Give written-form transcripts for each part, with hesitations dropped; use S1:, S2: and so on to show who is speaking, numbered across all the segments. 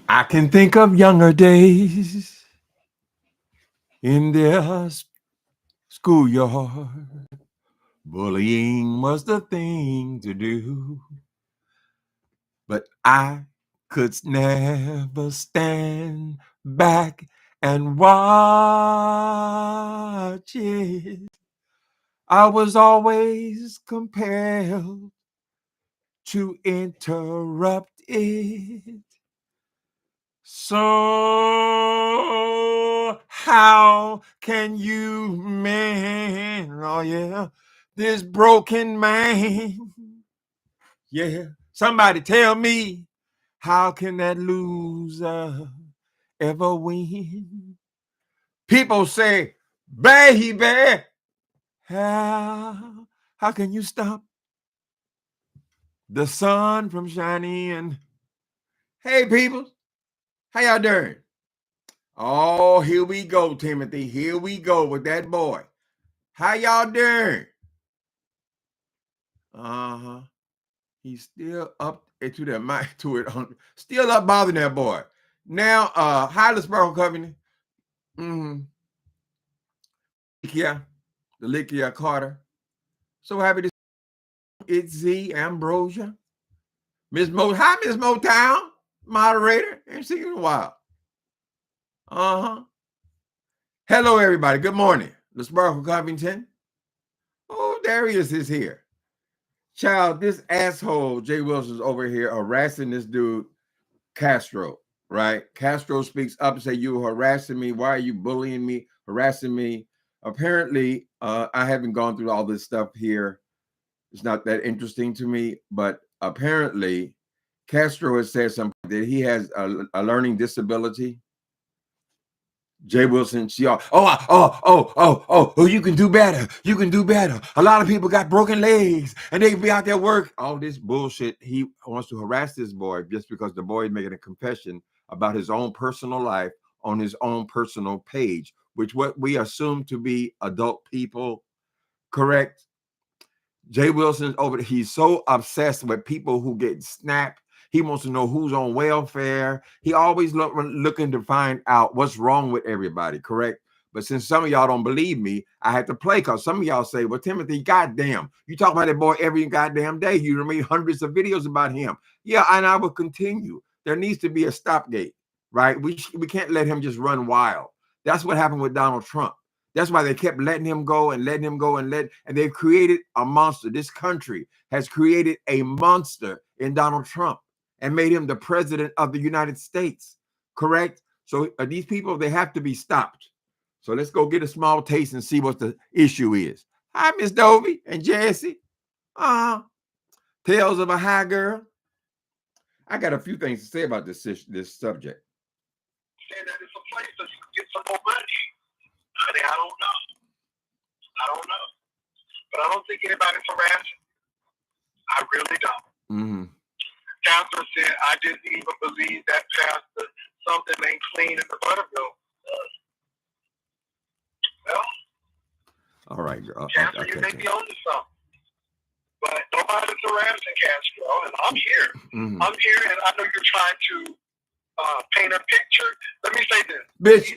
S1: I can think of younger days in their schoolyard. Bullying was the thing to do. But I could never stand back and watch it. I was always compelled to interrupt it. So how can you mend, oh yeah, this broken man? Yeah, somebody tell me, how can that loser ever win? People say, baby, how can you stop the sun from shining? Hey, people, how y'all doing? Oh, here we go, Timothy. Here we go with that boy. How y'all doing? Uh-huh. He's still up to that mic to it. Still up bothering that boy. Now, hi, the Sparkle Covenant. Yeah, the Likia Carter. So happy to see you. It's Z Ambrosia. Miss Mo. Hi, Miss Motown. Moderator. Ain't seen you in a while. Uh-huh. Hello, everybody. Good morning. The Sparkle Covington. Oh, Darius is here. Child, this asshole, J. Wilson's over here harassing this dude, Castro, right? Castro speaks up and say, you harassing me. Why are you bullying me, harassing me? Apparently, I haven't gone through all this stuff here. It's not that interesting to me, but apparently Castro has said something that he has a learning disability. J. Wilson, you can do better. You can do better. A lot of people got broken legs and they be out there work. All this bullshit. He wants to harass this boy just because the boy is making a confession about his own personal life on his own personal page, which what we assume to be adult people, correct? J. Wilson's over there. He's so obsessed with people who get snapped. He wants to know who's on welfare. He always looking to find out what's wrong with everybody, correct? But since some of y'all don't believe me, I had to play because some of y'all say, well, Timothy, goddamn, you talk about that boy every goddamn day. You made hundreds of videos about him. Yeah, and I will continue. There needs to be a stopgate, right? We can't let him just run wild. That's what happened with Donald Trump. That's why they kept letting him go and letting him go and they've created a monster. This country has created a monster in Donald Trump and made him the president of the United States, correct? So these people, they have to be stopped. So let's go get a small taste and see what the issue is. Hi, Miss Dovey and Jesse. Tales of a High Girl. I got a few things to say about this subject.
S2: Say that it's a place that you can get some more money. Honey, I don't know. But I don't think anybody's harassing. I really don't.
S1: Mm-hmm.
S2: Pastor said, I didn't even believe that pastor, something ain't clean in the Buttermilk. Well,
S1: all right, girl.
S2: Castro, you may be on to something. But nobody's harassing Castro, and I'm here. Mm-hmm. I'm here, and I know you're trying to paint a picture. Let me say this.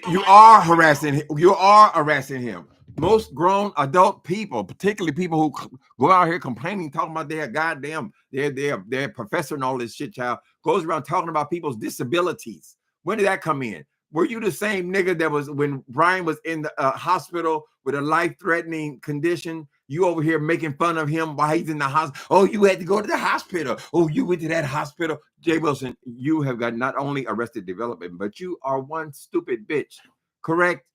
S1: Bitch, you are harassing him. You are harassing him. Most grown adult people, particularly people who go out here complaining, talking about their goddamn, their professor and all this shit, child, goes around talking about people's disabilities. When did that come in? Were you the same nigga that was when Brian was in the hospital with a life-threatening condition? You over here making fun of him while he's in the hospital. Oh, you had to go to the hospital. Oh, you went to that hospital. J. Wilson, you have got not only arrested development, but you are one stupid bitch. Correct?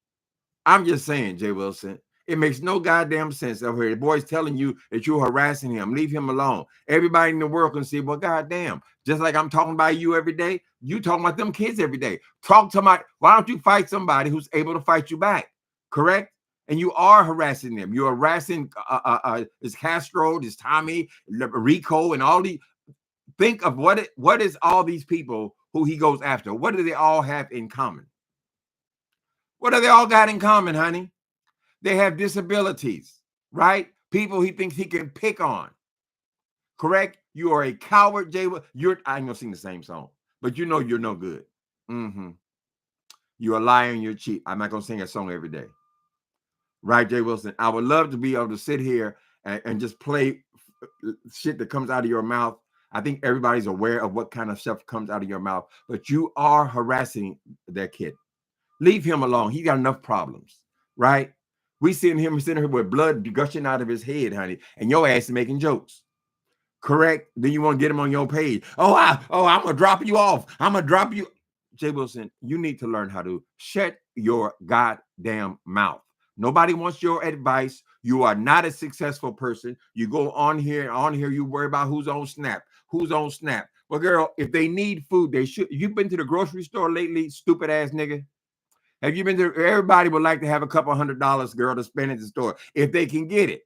S1: I'm just saying, J. Wilson, it makes no goddamn sense over here. The boy's telling you that you're harassing him. Leave him alone. Everybody in the world can see, well, goddamn, just like I'm talking about you every day, you talking about them kids every day. Talk to my, why don't you fight somebody who's able to fight you back? Correct? And you are harassing them. You're harassing this Castro, this Tommy, Rico, and all these. Think of what is all these people who he goes after? What do they all have in common? What do they all got in common, honey? They have disabilities, right? People he thinks he can pick on. Correct? You are a coward, J. You're, I ain't gonna sing the same song, but you know you're no good. Mm-hmm. You're a liar and you're cheap. I'm not gonna sing a song every day. Right, J. Wilson? I would love to be able to sit here and just play shit that comes out of your mouth. I think everybody's aware of what kind of stuff comes out of your mouth, but you are harassing that kid. Leave him alone. He got enough problems, right? We sitting here with blood gushing out of his head, honey, and your ass is making jokes. Correct? Then you want to get him on your page. I'm gonna drop you off. I'm gonna drop you. J. Wilson, you need to learn how to shut your goddamn mouth. Nobody wants your advice. You are not a successful person. You go on here, you worry about who's on Snap. Well, girl, if they need food, they should. You've been to the grocery store lately, stupid ass nigga? Have you been to? Everybody would like to have a couple $100, girl, to spend at the store if they can get it.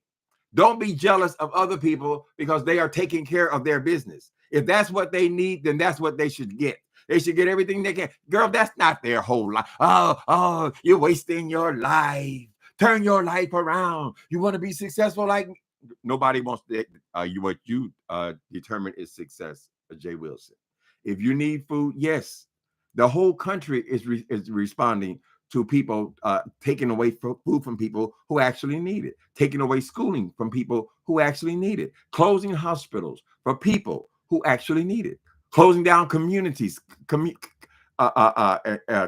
S1: Don't be jealous of other people because they are taking care of their business. If that's what they need, then that's what they should get. They should get everything they can. Girl, that's not their whole life. Oh, you're wasting your life. Turn your life around. You want to be successful like me? Nobody wants to. What you determine is success, J. Wilson. If you need food, yes, the whole country is responding to people taking away food from people who actually need it, taking away schooling from people who actually need it, closing hospitals for people who actually need it, closing down communities,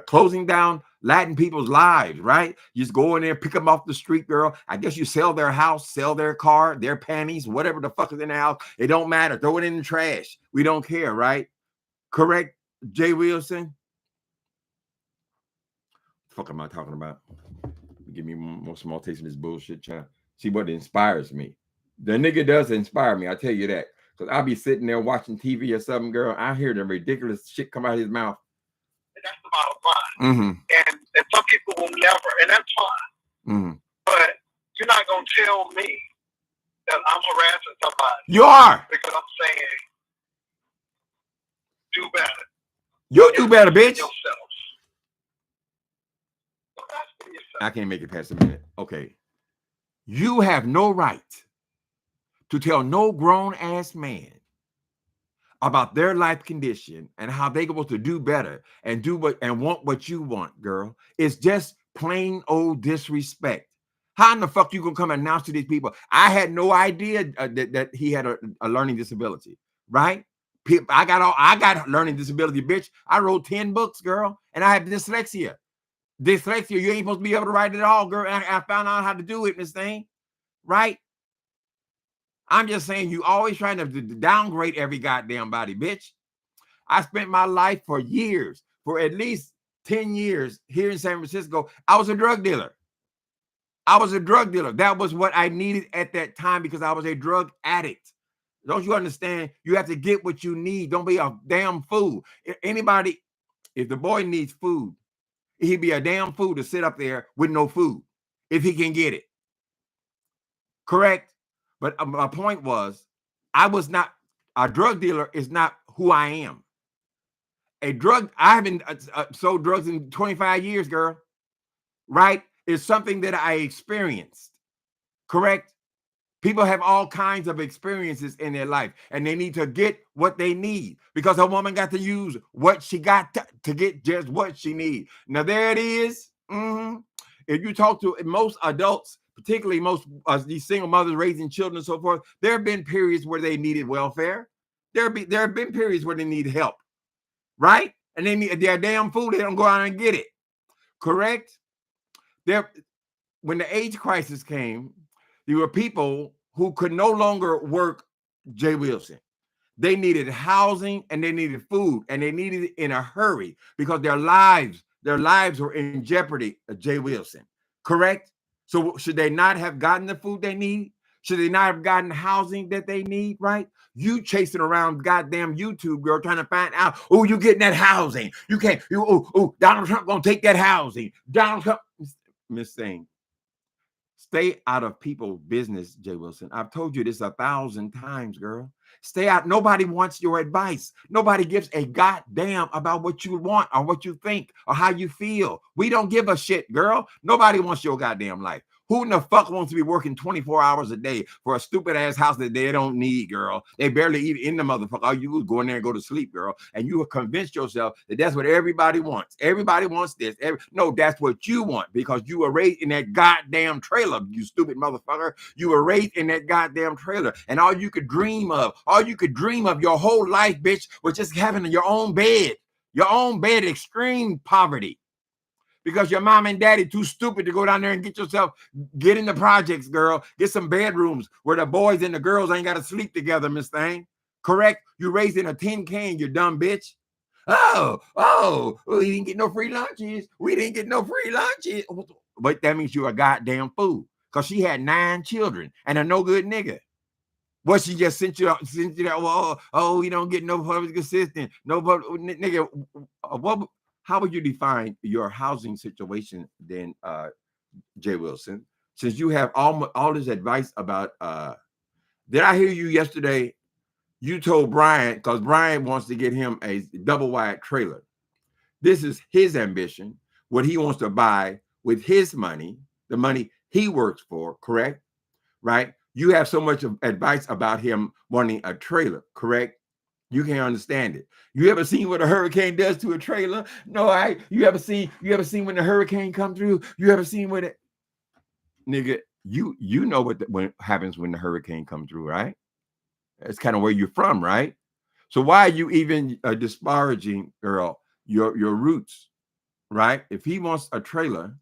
S1: closing down Latin people's lives, right? You just go in there, pick them off the street, girl. I guess you sell their house, sell their car, their panties, whatever the fuck is in the house. It don't matter. Throw it in the trash. We don't care, right? Correct, J. Wilson? The fuck am I talking about? Give me more small taste of this bullshit, child. See what inspires me. The nigga does inspire me, I tell you that. Because I'll be sitting there watching TV or something, girl. I hear the ridiculous shit come out of his mouth.
S2: That's the bottom line. Mm-hmm. And some people will never, and that's fine. Mm-hmm. But you're not going to tell me that I'm harassing somebody.
S1: You are.
S2: Because I'm saying, do better.
S1: You do better, bitch.
S2: Yourself.
S1: I can't make it past a minute. Okay. You have no right to tell no grown-ass man about their life condition and how they're supposed to do better and do what and want what you want, girl. It's just plain old disrespect. How in the fuck you gonna come and announce to these people? I had no idea that he had a learning disability, right? I got learning disability, bitch. I wrote 10 books, girl, and I have dyslexia. Dyslexia, you ain't supposed to be able to write it all, girl. I found out how to do it in this thing, right? I'm just saying you always trying to downgrade every goddamn body, bitch. I spent my life for years, for at least 10 years here in San Francisco. I was a drug dealer. That was what I needed at that time because I was a drug addict. Don't you understand? You have to get what you need. Don't be a damn fool. If the boy needs food, he'd be a damn fool to sit up there with no food if he can get it. Correct? But my point was, I was not, a drug dealer is not who I am. I haven't sold drugs in 25 years, girl. Right? It's something that I experienced. Correct? People have all kinds of experiences in their life, and they need to get what they need because a woman got to use what she got to get just what she needs. Now, there it is. Mm-hmm. If you talk to most adults, particularly most these single mothers raising children and so forth, there have been periods where they needed welfare. There have been periods where they need help, right? And they need their damn food. They don't go out and get it. Correct? When the AIDS crisis came, there were people who could no longer work, J. Wilson. They needed housing and they needed food and they needed it in a hurry because their lives were in jeopardy, J. Wilson. Correct? So should they not have gotten the food they need? Should they not have gotten housing that they need, right? You chasing around goddamn YouTube, girl, trying to find out, oh, you getting that housing. You can't, Donald Trump gonna take that housing. Donald Trump, Miss Thing. Stay out of people's business, J. Wilson. I've told you this 1,000 times, girl. Stay out. Nobody wants your advice. Nobody gives a goddamn about what you want or what you think or how you feel. We don't give a shit, girl. Nobody wants your goddamn life. Who in the fuck wants to be working 24 hours a day for a stupid ass house that they don't need, girl? They barely eat in the motherfucker. All you go in there and go to sleep, girl. And you have convinced yourself that that's what everybody wants. Everybody wants this. No, that's what you want because you were raised in that goddamn trailer, you stupid motherfucker. You were raised in that goddamn trailer. And all you could dream of your whole life, bitch, was just having your own bed. Your own bed, extreme poverty. Because your mom and daddy too stupid to go down there and get in the projects, girl. Get some bedrooms where the boys and the girls ain't got to sleep together, Miss Thing. Correct? You raised in a tin can, you dumb bitch. Oh, we didn't get no free lunches. But that means you're a goddamn fool. Because she had 9 children and a no good nigga. What, she just sent you that, oh, you don't get no public assistance. No public, nigga, what? How would you define your housing situation then, J. Wilson? Since you have all this advice about, did I hear you yesterday? You told Brian, because Brian wants to get him a double wide trailer. This is his ambition, what he wants to buy with his money, the money he works for, correct? Right? You have so much advice about him wanting a trailer, correct? You can't understand it. You ever seen what a hurricane does to a trailer? No, you ever seen when the hurricane come through? You ever seen what it, nigga, you know what happens when the hurricane comes through, right? That's kind of where you're from, right? So why are you even disparaging, girl, your roots, right? If he wants a trailer,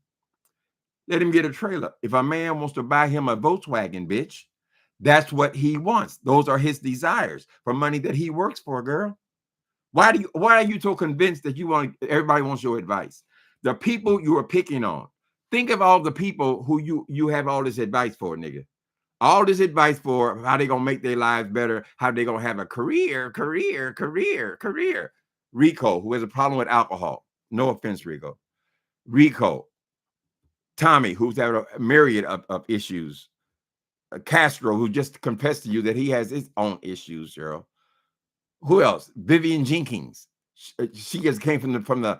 S1: let him get a trailer. If a man wants to buy him a Volkswagen, bitch, that's what he wants. Those are his desires for money that he works for, girl. Why are you so convinced that everybody wants your advice? The people you are picking on. Think of all the people who you have all this advice for, nigga. All this advice for how they gonna make their lives better, how they gonna have a career. Rico, who has a problem with alcohol. No offense, Rico. Rico. Tommy, who's had a myriad of issues. Castro, who just confessed to you that he has his own issues, girl. Who else? Vivian Jenkins. She just came from the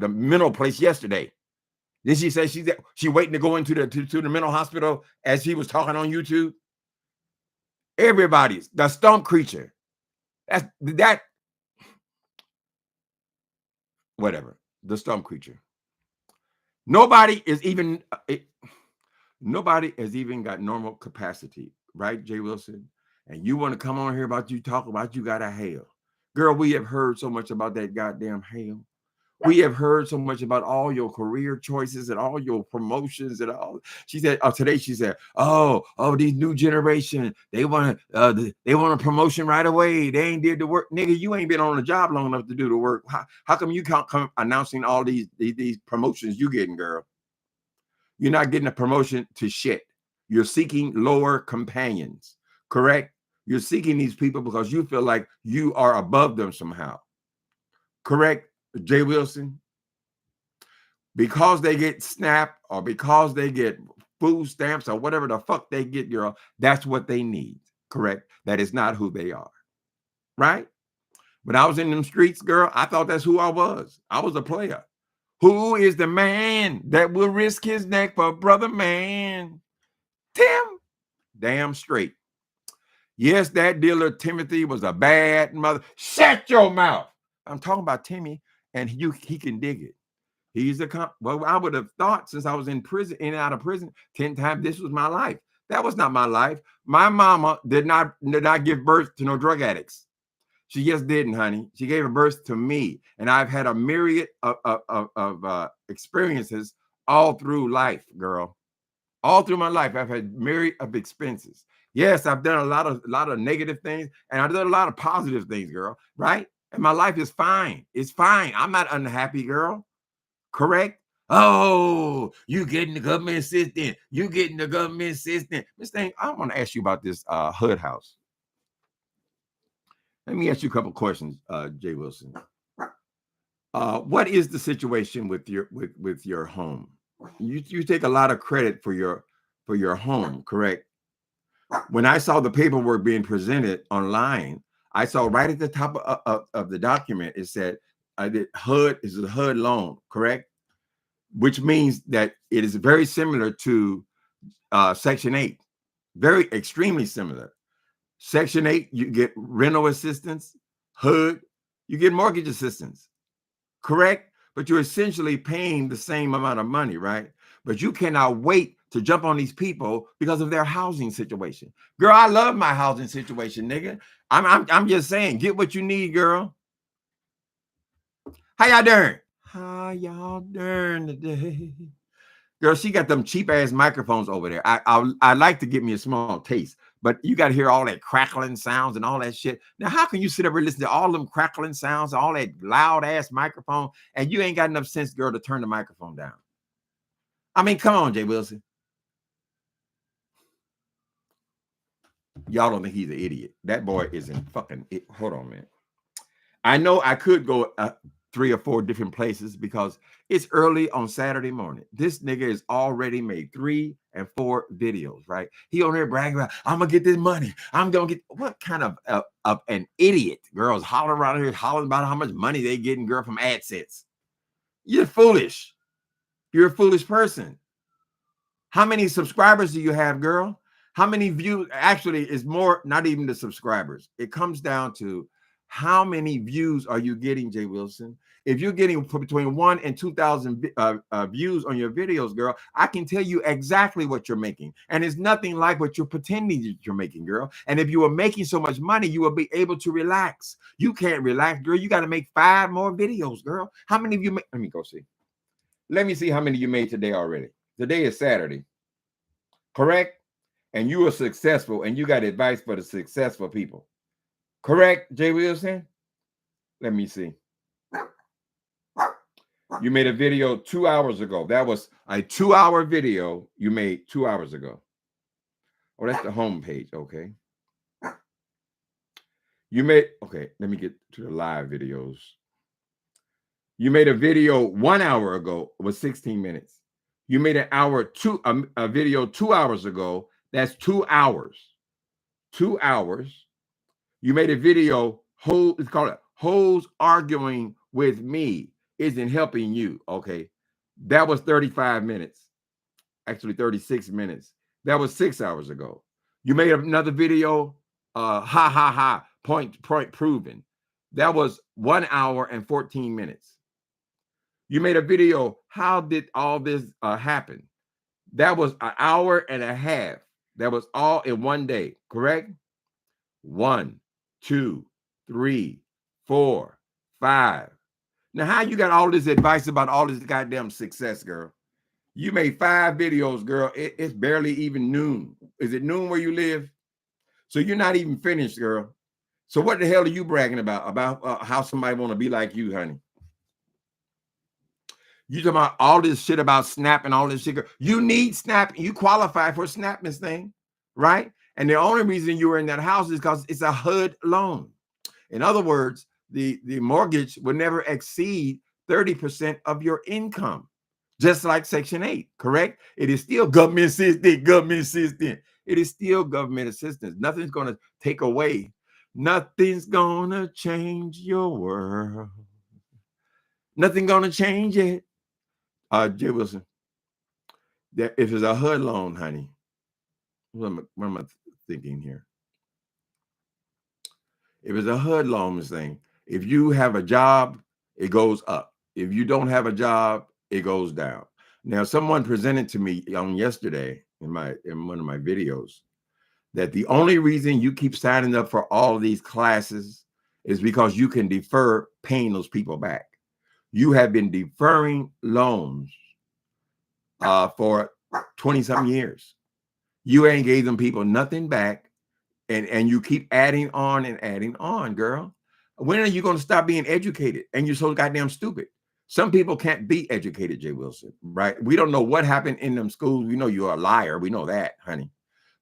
S1: mental place yesterday. Then she said she waiting to go into the mental hospital as he was talking on YouTube. Everybody's the stump creature. That whatever. The stump creature. Nobody has even got normal capacity, right, J. Wilson? And you want to come on here talk about you got a hell. Girl, we have heard so much about that goddamn hell. We have heard so much about all your career choices and all your promotions and all. She said, today she said, oh, these new generation, they want a promotion right away. They ain't did the work. Nigga, you ain't been on the job long enough to do the work. How come you can't come announcing all these promotions you getting, girl? You're not getting a promotion to shit. You're seeking lower companions, correct? You're seeking these people because you feel like you are above them somehow. Correct, J. Wilson? Because they get SNAP or because they get food stamps or whatever the fuck they get, girl, that's what they need, correct? That is not who they are, right? When I was in them streets, girl, I thought that's who I was. I was a player. Who is the man that will risk his neck for brother man? Tim. Damn straight. Yes, that dealer Timothy was a bad mother. Shut your mouth. I'm talking about Timmy, and he can dig it. He's well, I would have thought since I was in prison, in and out of prison 10 times, this was my life. That was not my life. My mama did not give birth to no drug addicts. She just didn't, honey. She gave a birth to me, and I've had a myriad of experiences all through life, girl. All through my life, I've had myriad of expenses. Yes, I've done a lot of negative things, and I've done a lot of positive things, girl. Right? And my life is fine. It's fine. I'm not unhappy, girl. Correct? Oh, you getting the government assistance. You getting the government assistance. Miss Thing, I want to ask you about this hood house. Let me ask you a couple questions, J. Wilson. What is the situation with your home? You take a lot of credit for your home, correct? When I saw the paperwork being presented online, I saw right at the top of the document, it said HUD is a HUD loan, correct? Which means that it is very similar to Section 8, very extremely similar. Section 8, you get rental assistance. HUD, you get mortgage assistance. Correct? But you're essentially paying the same amount of money, right? But you cannot wait to jump on these people because of their housing situation. Girl, I love my housing situation, nigga. I'm just saying, get what you need, girl. How y'all doing? How y'all doing today? Girl, she got them cheap ass microphones over there. I like to get me a small taste, but you got to hear all that crackling sounds and all that shit. Now, how can you sit up and listen to all them crackling sounds, all that loud ass microphone, and you ain't got enough sense, girl, to turn the microphone down? I mean, come on, J. Wilson. Y'all don't think he's an idiot. That boy isn't fucking it. Hold on, man. I know I could go 3 or 4 different places because it's early on Saturday morning. This nigga has already made 3 and 4 videos, right? He on there bragging about, I'm gonna get this money. I'm gonna get, what kind of an idiot? Girls hollering around here, hollering about how much money they getting, girl, from AdSense. You're foolish. You're a foolish person. How many subscribers do you have, girl? How many views? Actually, it's more, not even the subscribers. It comes down to how many views are you getting, J. Wilson? If you're getting between 1 and 2,000 views on your videos, girl, I can tell you exactly what you're making. And it's nothing like what you're pretending that you're making, girl. And if you were making so much money, you will be able to relax. You can't relax, girl. You got to make 5 more videos, girl. How many of you make? Let me go see. Let me see how many you made today already. Today is Saturday, correct? And you were successful and you got advice for the successful people. Correct, J. Wilson? Let me see. You made a video 2 hours ago. That was a 2-hour video you made 2 hours ago. Oh, that's the home page. Okay. You made, okay, let me get to the live videos. You made a video 1 hour ago. It was 16 minutes. You made a video 2 hours ago. That's 2 hours. 2 hours. You made a video, it's called Hoes Arguing with Me Isn't Helping You. Okay. That was 35 minutes. Actually, 36 minutes. That was 6 hours ago. You made another video, point proven. That was 1 hour and 14 minutes. You made a video, how did all this happen? That was an hour and a half. That was all in one day, correct? 1, 2, 3, 4, 5. Now, how you got all this advice about all this goddamn success, girl? You made 5 videos, girl. It's barely even noon. Is it noon where you live? So you're not even finished, girl. So what the hell are you bragging about? About how somebody want to be like you, honey? You talking about all this shit about Snap and all this shit. Girl. You need Snap. You qualify for Snap this thing, right? And the only reason you were in that house is because it's a HUD loan. In other words, the mortgage would never exceed 30% of your income, just like Section 8, correct? It is still government assistance, government assistance. It is still government assistance. Nothing's going to take away. Nothing's going to change your world. Nothing going to change it. J. Wilson, if it's a HUD loan, honey, what am I thinking here? If it's a HUD loan thing, if you have a job, it goes up. If you don't have a job, it goes down. Now, someone presented to me on yesterday in one of my videos that the only reason you keep signing up for all of these classes is because you can defer paying those people back. You have been deferring loans for 20-something years. You ain't gave them people nothing back. And you keep adding on and adding on, girl. When are you going to stop being educated? And you're so goddamn stupid. Some people can't be educated, J. Wilson, right? We don't know what happened in them schools. We know you're a liar. We know that, honey.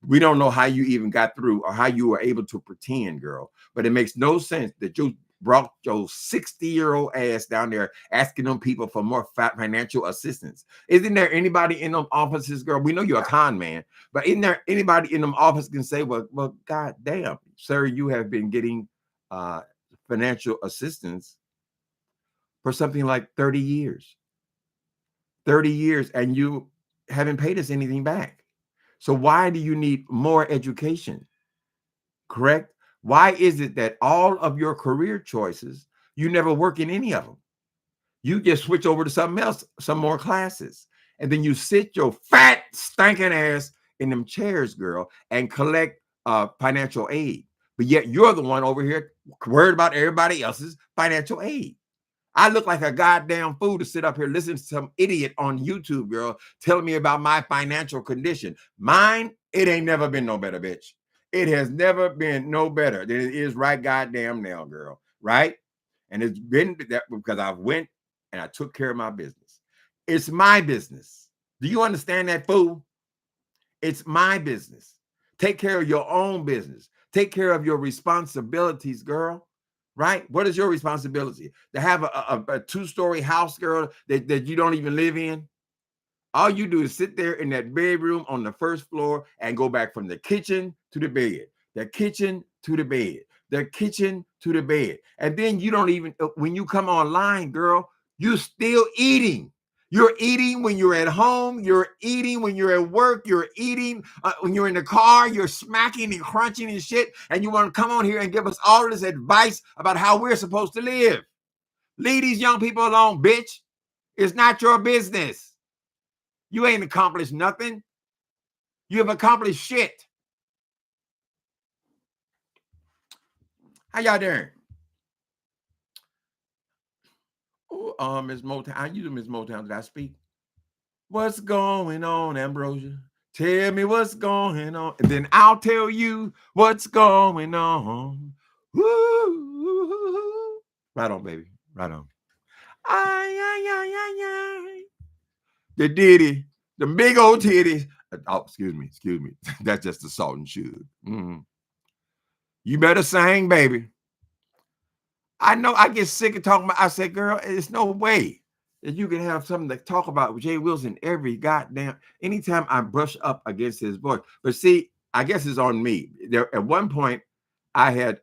S1: We don't know how you even got through or how you were able to pretend, girl. But it makes no sense that you brought your 60-year-old ass down there asking them people for more financial assistance. Isn't there anybody in them offices, girl? We know you're a con man, but isn't there anybody in them office can say, well, God damn, sir, you have been getting financial assistance for something like 30 years. 30 years, and you haven't paid us anything back. So why do you need more education? Correct? Why is it that all of your career choices, you never work in any of them? You just switch over to something else, some more classes. And then you sit your fat, stinking ass in them chairs, girl, and collect financial aid. But yet you're the one over here worried about everybody else's financial aid. I look like a goddamn fool to sit up here listening to some idiot on YouTube, girl, telling me about my financial condition. Mine, it ain't never been no better, bitch. It has never been no better than it is right goddamn now, girl. Right? And it's been that because I went and I took care of my business. It's my business. Do you understand that, fool? It's my business. Take care of your own business. Take care of your responsibilities, girl. Right? What is your responsibility? To have a two-story house, girl, that you don't even live in? All you do is sit there in that bedroom on the first floor and go back from the kitchen to the bed, the kitchen to the bed, the kitchen to the bed. And then you don't even, when you come online, girl, you're still eating. You're eating when you're at home. You're eating when you're at work. You're eating when you're in the car. You're smacking and crunching and shit. And you want to come on here and give us all this advice about how we're supposed to live. Leave these young people alone, bitch. It's not your business. You ain't accomplished nothing. You have accomplished shit. How y'all doing? Oh, Miss Motown. How you do, Miss Motown? Did I speak? What's going on, Ambrosia? Tell me what's going on, and then I'll tell you what's going on. Woo. Right on, baby. Right on. Ay, ay, ay, ay, ay. The ditty, the big old titties. Oh, excuse me. That's just the salt and sugar. You better sing, baby. I know I get sick of talking about. I said, girl, there's no way that you can have something to talk about with J. Wilson every goddamn anytime I brush up against his voice. But see, I guess it's on me. There at one point, I had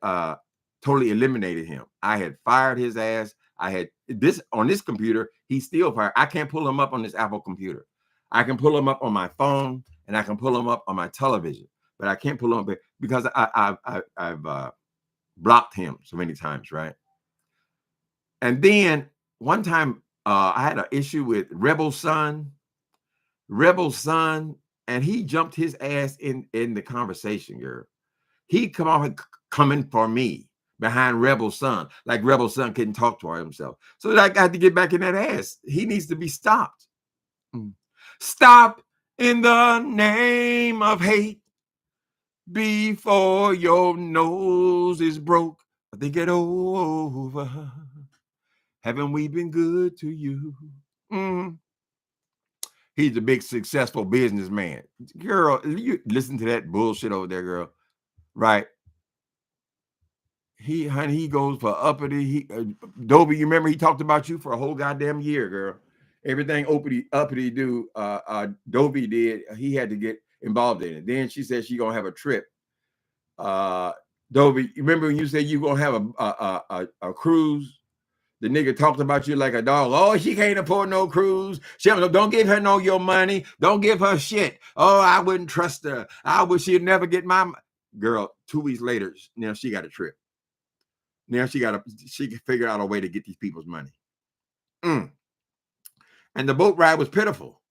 S1: totally eliminated him. I had fired his ass. I had this on this computer. He's still fired. I can't pull him up on this Apple computer. I can pull him up on my phone and I can pull him up on my television, but I can't pull him up because I've blocked him so many times, right? And then one time I had an issue with Rebel Son, and he jumped his ass in the conversation, girl. He come off coming for me behind Rebel Son, like Rebel Son couldn't talk to himself. So I got to get back in that ass. He needs to be stopped. Stop in the name of hate before your nose is broke. I think it over. Haven't we been good to you? He's a big successful businessman. Girl, you listen to that bullshit over there, girl. Right? He goes for uppity. Dobie, you remember he talked about you for a whole goddamn year, girl. Everything uppity do, Dobie did, he had to get involved in it. Then she said she gonna have a trip. Dobie, you remember when you said you gonna have a cruise? The nigga talked about you like a dog. Oh, she can't afford no cruise. Don't give her no your money. Don't give her shit. Oh, I wouldn't trust her. I wish she'd never get my girl. 2 weeks later, now she got a trip. Now she can figure out a way to get these people's money. And the boat ride was pitiful.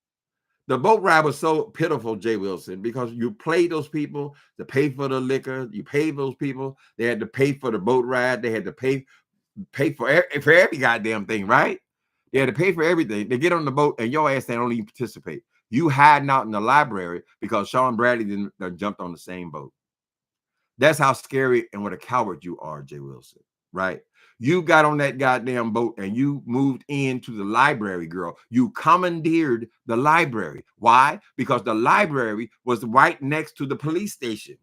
S1: The boat ride was so pitiful, J. Wilson, because you paid those people to pay for the liquor. You paid those people. They had to pay for the boat ride. They had to pay for every goddamn thing, right? They had to pay for everything. They get on the boat and your ass, they don't even participate. You hiding out in the library because Sean Bradley didn't jumped on the same boat. That's how scary and what a coward you are, J. Wilson, right? You got on that goddamn boat and you moved into the library, girl. You commandeered the library. Why? Because the library was right next to the police station.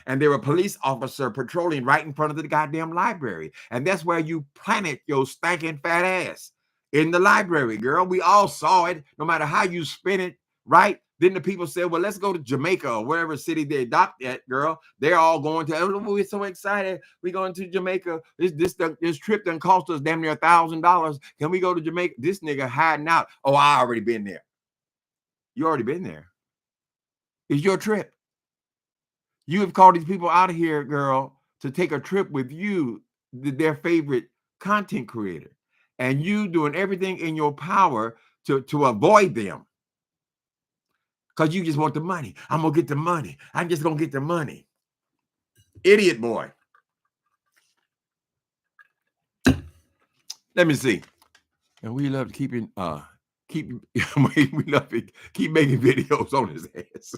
S1: And there were a police officer patrolling right in front of the goddamn library. And that's where you planted your stinking fat ass in the library, girl. We all saw it, no matter how you spin it, right? Then the people said, well, let's go to Jamaica or wherever city they adopt that, girl. They're all going to, oh, we're so excited. We're going to Jamaica. This trip done cost us damn near $1,000. Can we go to Jamaica? This nigga hiding out. Oh, I already been there. You already been there. It's your trip. You have called these people out of here, girl, to take a trip with you, their favorite content creator. And you doing everything in your power to avoid them. Because you just want the money. I'm going to get the money. I'm just going to get the money. Idiot boy. Let me see. And we love keeping keep we love it, keep making videos on his ass.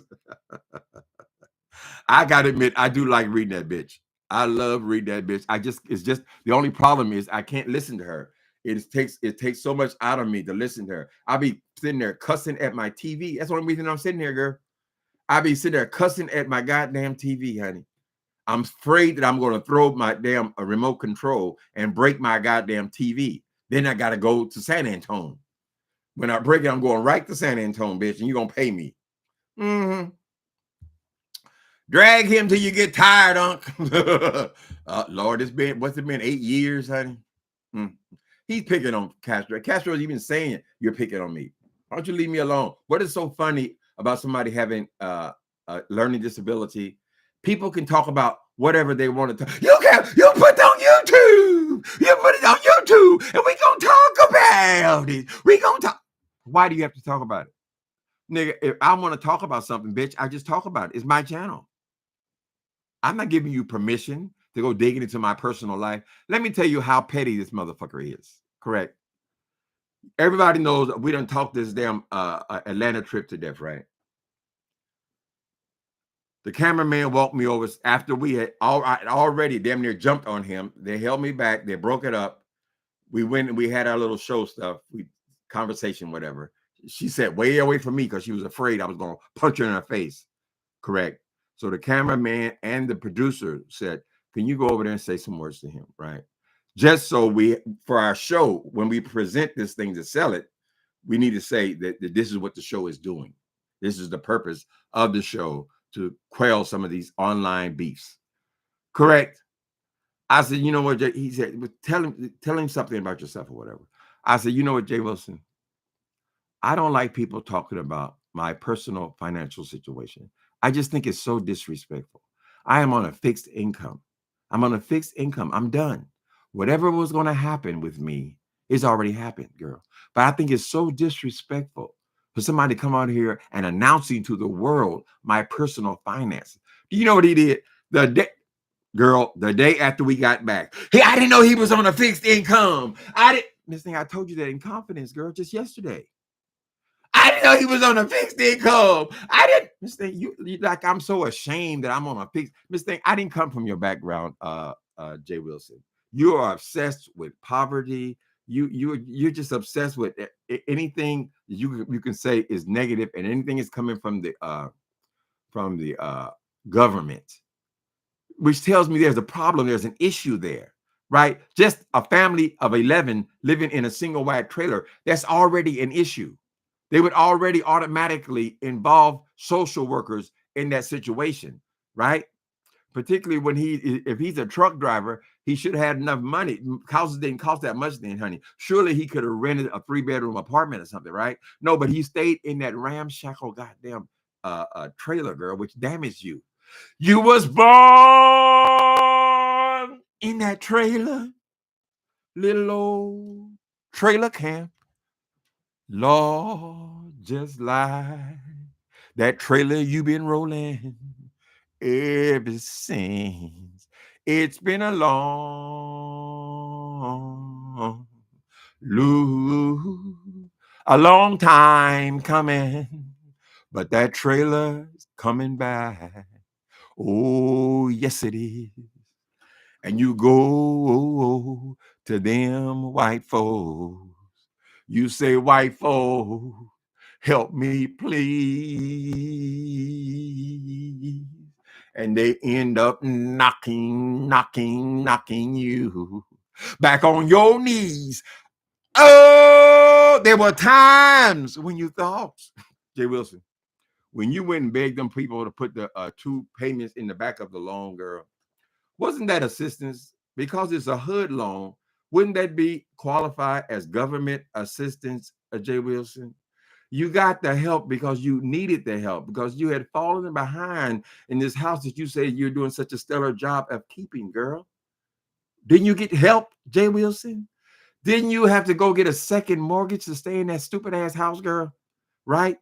S1: I gotta admit, I do like reading that bitch. I love reading that bitch. It's just the only problem is I can't listen to her. It takes so much out of me to listen to her. I'll be sitting there cussing at my TV. That's the only reason I'm sitting here, girl. I'll be sitting there cussing at my goddamn TV, honey. I'm afraid that I'm going to throw my damn remote control and break my goddamn TV. Then I got to go to San Antonio. When I break it, I'm going right to San Antonio, bitch, and you're going to pay me. Mm-hmm. Drag him till you get tired, Unc. Lord, what's it been, 8 years, honey? He's picking on Castro. Castro's even saying, you're picking on me. Why don't you leave me alone? What is so funny about somebody having a learning disability? People can talk about whatever they want to talk. You put it on YouTube. You put it on YouTube, and we gonna talk about it. We gonna talk. Why do you have to talk about it? Nigga, if I want to talk about something, bitch, I just talk about it. It's my channel. I'm not giving you permission to go digging into my personal life. Let me tell you how petty this motherfucker is. Correct. Everybody knows we done talked this damn Atlanta trip to death, right? The cameraman walked me over after we had already damn near jumped on him. They held me back. They broke it up. We went and we had our little show stuff, conversation, whatever. She said way away from me because she was afraid I was going to punch her in her face. Correct. So the cameraman and the producer said, can you go over there and say some words to him, right? Just so for our show, when we present this thing to sell it, we need to say that this is what the show is doing. This is the purpose of the show, to quell some of these online beefs. Correct. I said, you know what, Jay? He said, tell him something about yourself or whatever. I said, you know what, J. Wilson? I don't like people talking about my personal financial situation. I just think it's so disrespectful. I am on a fixed income. I'm done. Whatever was going to happen with me is already happened, girl. But I think it's so disrespectful for somebody to come out here and announcing to the world my personal finances. Do you know what he did? The day after we got back, I didn't know he was on a fixed income. This thing, I told you that in confidence, girl, just yesterday. I didn't know he was on a fixed income. Miss Thing, you like, I'm so ashamed that I'm on a fixed. Miss Thing, I didn't come from your background, J. Wilson. You are obsessed with poverty. You're just obsessed with anything you can say is negative, and anything is coming from the government, which tells me there's a problem. There's an issue there, right? Just a family of 11 living in a single wide trailer, that's already an issue. They would already automatically involve social workers in that situation, right? Particularly when if he's a truck driver, he should have had enough money. Houses didn't cost that much then, honey. Surely he could have rented a 3-bedroom apartment or something, right? No, but he stayed in that ramshackle goddamn trailer, girl, which damaged you. You was born in that trailer, little old trailer camp. Lord, just like that trailer you been rolling ever since. It's been a long time coming, but that trailer's coming back. Oh, yes, it is. And you go to them white folks. You say, white folks, help me, please. And they end up knocking you back on your knees. Oh, there were times when you thought, J. Wilson, when you went and begged them people to put the 2 payments in the back of the loan, girl, wasn't that assistance? Because it's a HUD loan, wouldn't that be qualified as government assistance, J. Wilson? You got the help because you needed the help, because you had fallen behind in this house that you say you're doing such a stellar job of keeping, girl. Didn't you get help, J. Wilson? Didn't you have to go get a second mortgage to stay in that stupid ass house, girl? Right?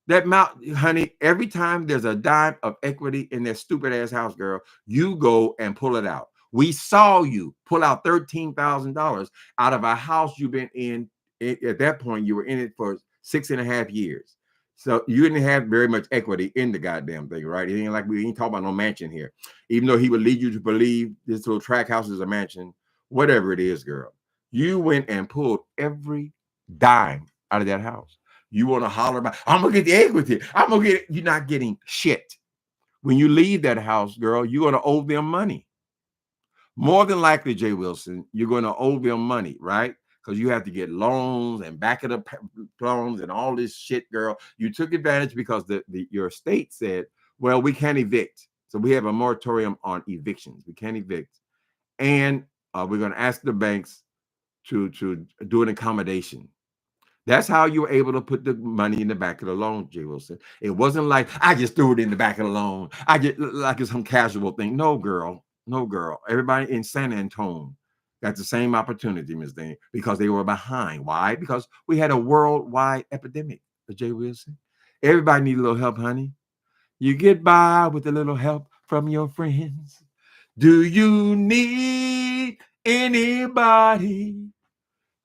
S1: That mount, honey, every time there's a dime of equity in that stupid ass house, girl, you go and pull it out. We saw you pull out $13,000 out of a house you've been in. At that point, you were in it for 6.5 years. So you didn't have very much equity in the goddamn thing, right? It ain't like we ain't talking about no mansion here. Even though he would lead you to believe this little track house is a mansion, whatever it is, girl. You went and pulled every dime out of that house. You want to holler about, I'm gonna get the equity. I'm gonna get it. You're not getting shit. When you leave that house, girl, you're gonna owe them money. More than likely, J. Wilson, you're gonna owe them money, right? Because you have to get loans and back it up loans and all this shit, girl. You took advantage because your state said, well, we can't evict. So we have a moratorium on evictions. We can't evict. And we're gonna ask the banks to do an accommodation. That's how you were able to put the money in the back of the loan, J. Wilson. It wasn't like I just threw it in the back of the loan. I get like it's some casual thing. No, girl. No, girl. Everybody in San Antonio got the same opportunity, Ms. Dane, because they were behind. Why? Because we had a worldwide epidemic, J. Wilson. Everybody need a little help, honey. You get by with a little help from your friends. Do you need anybody?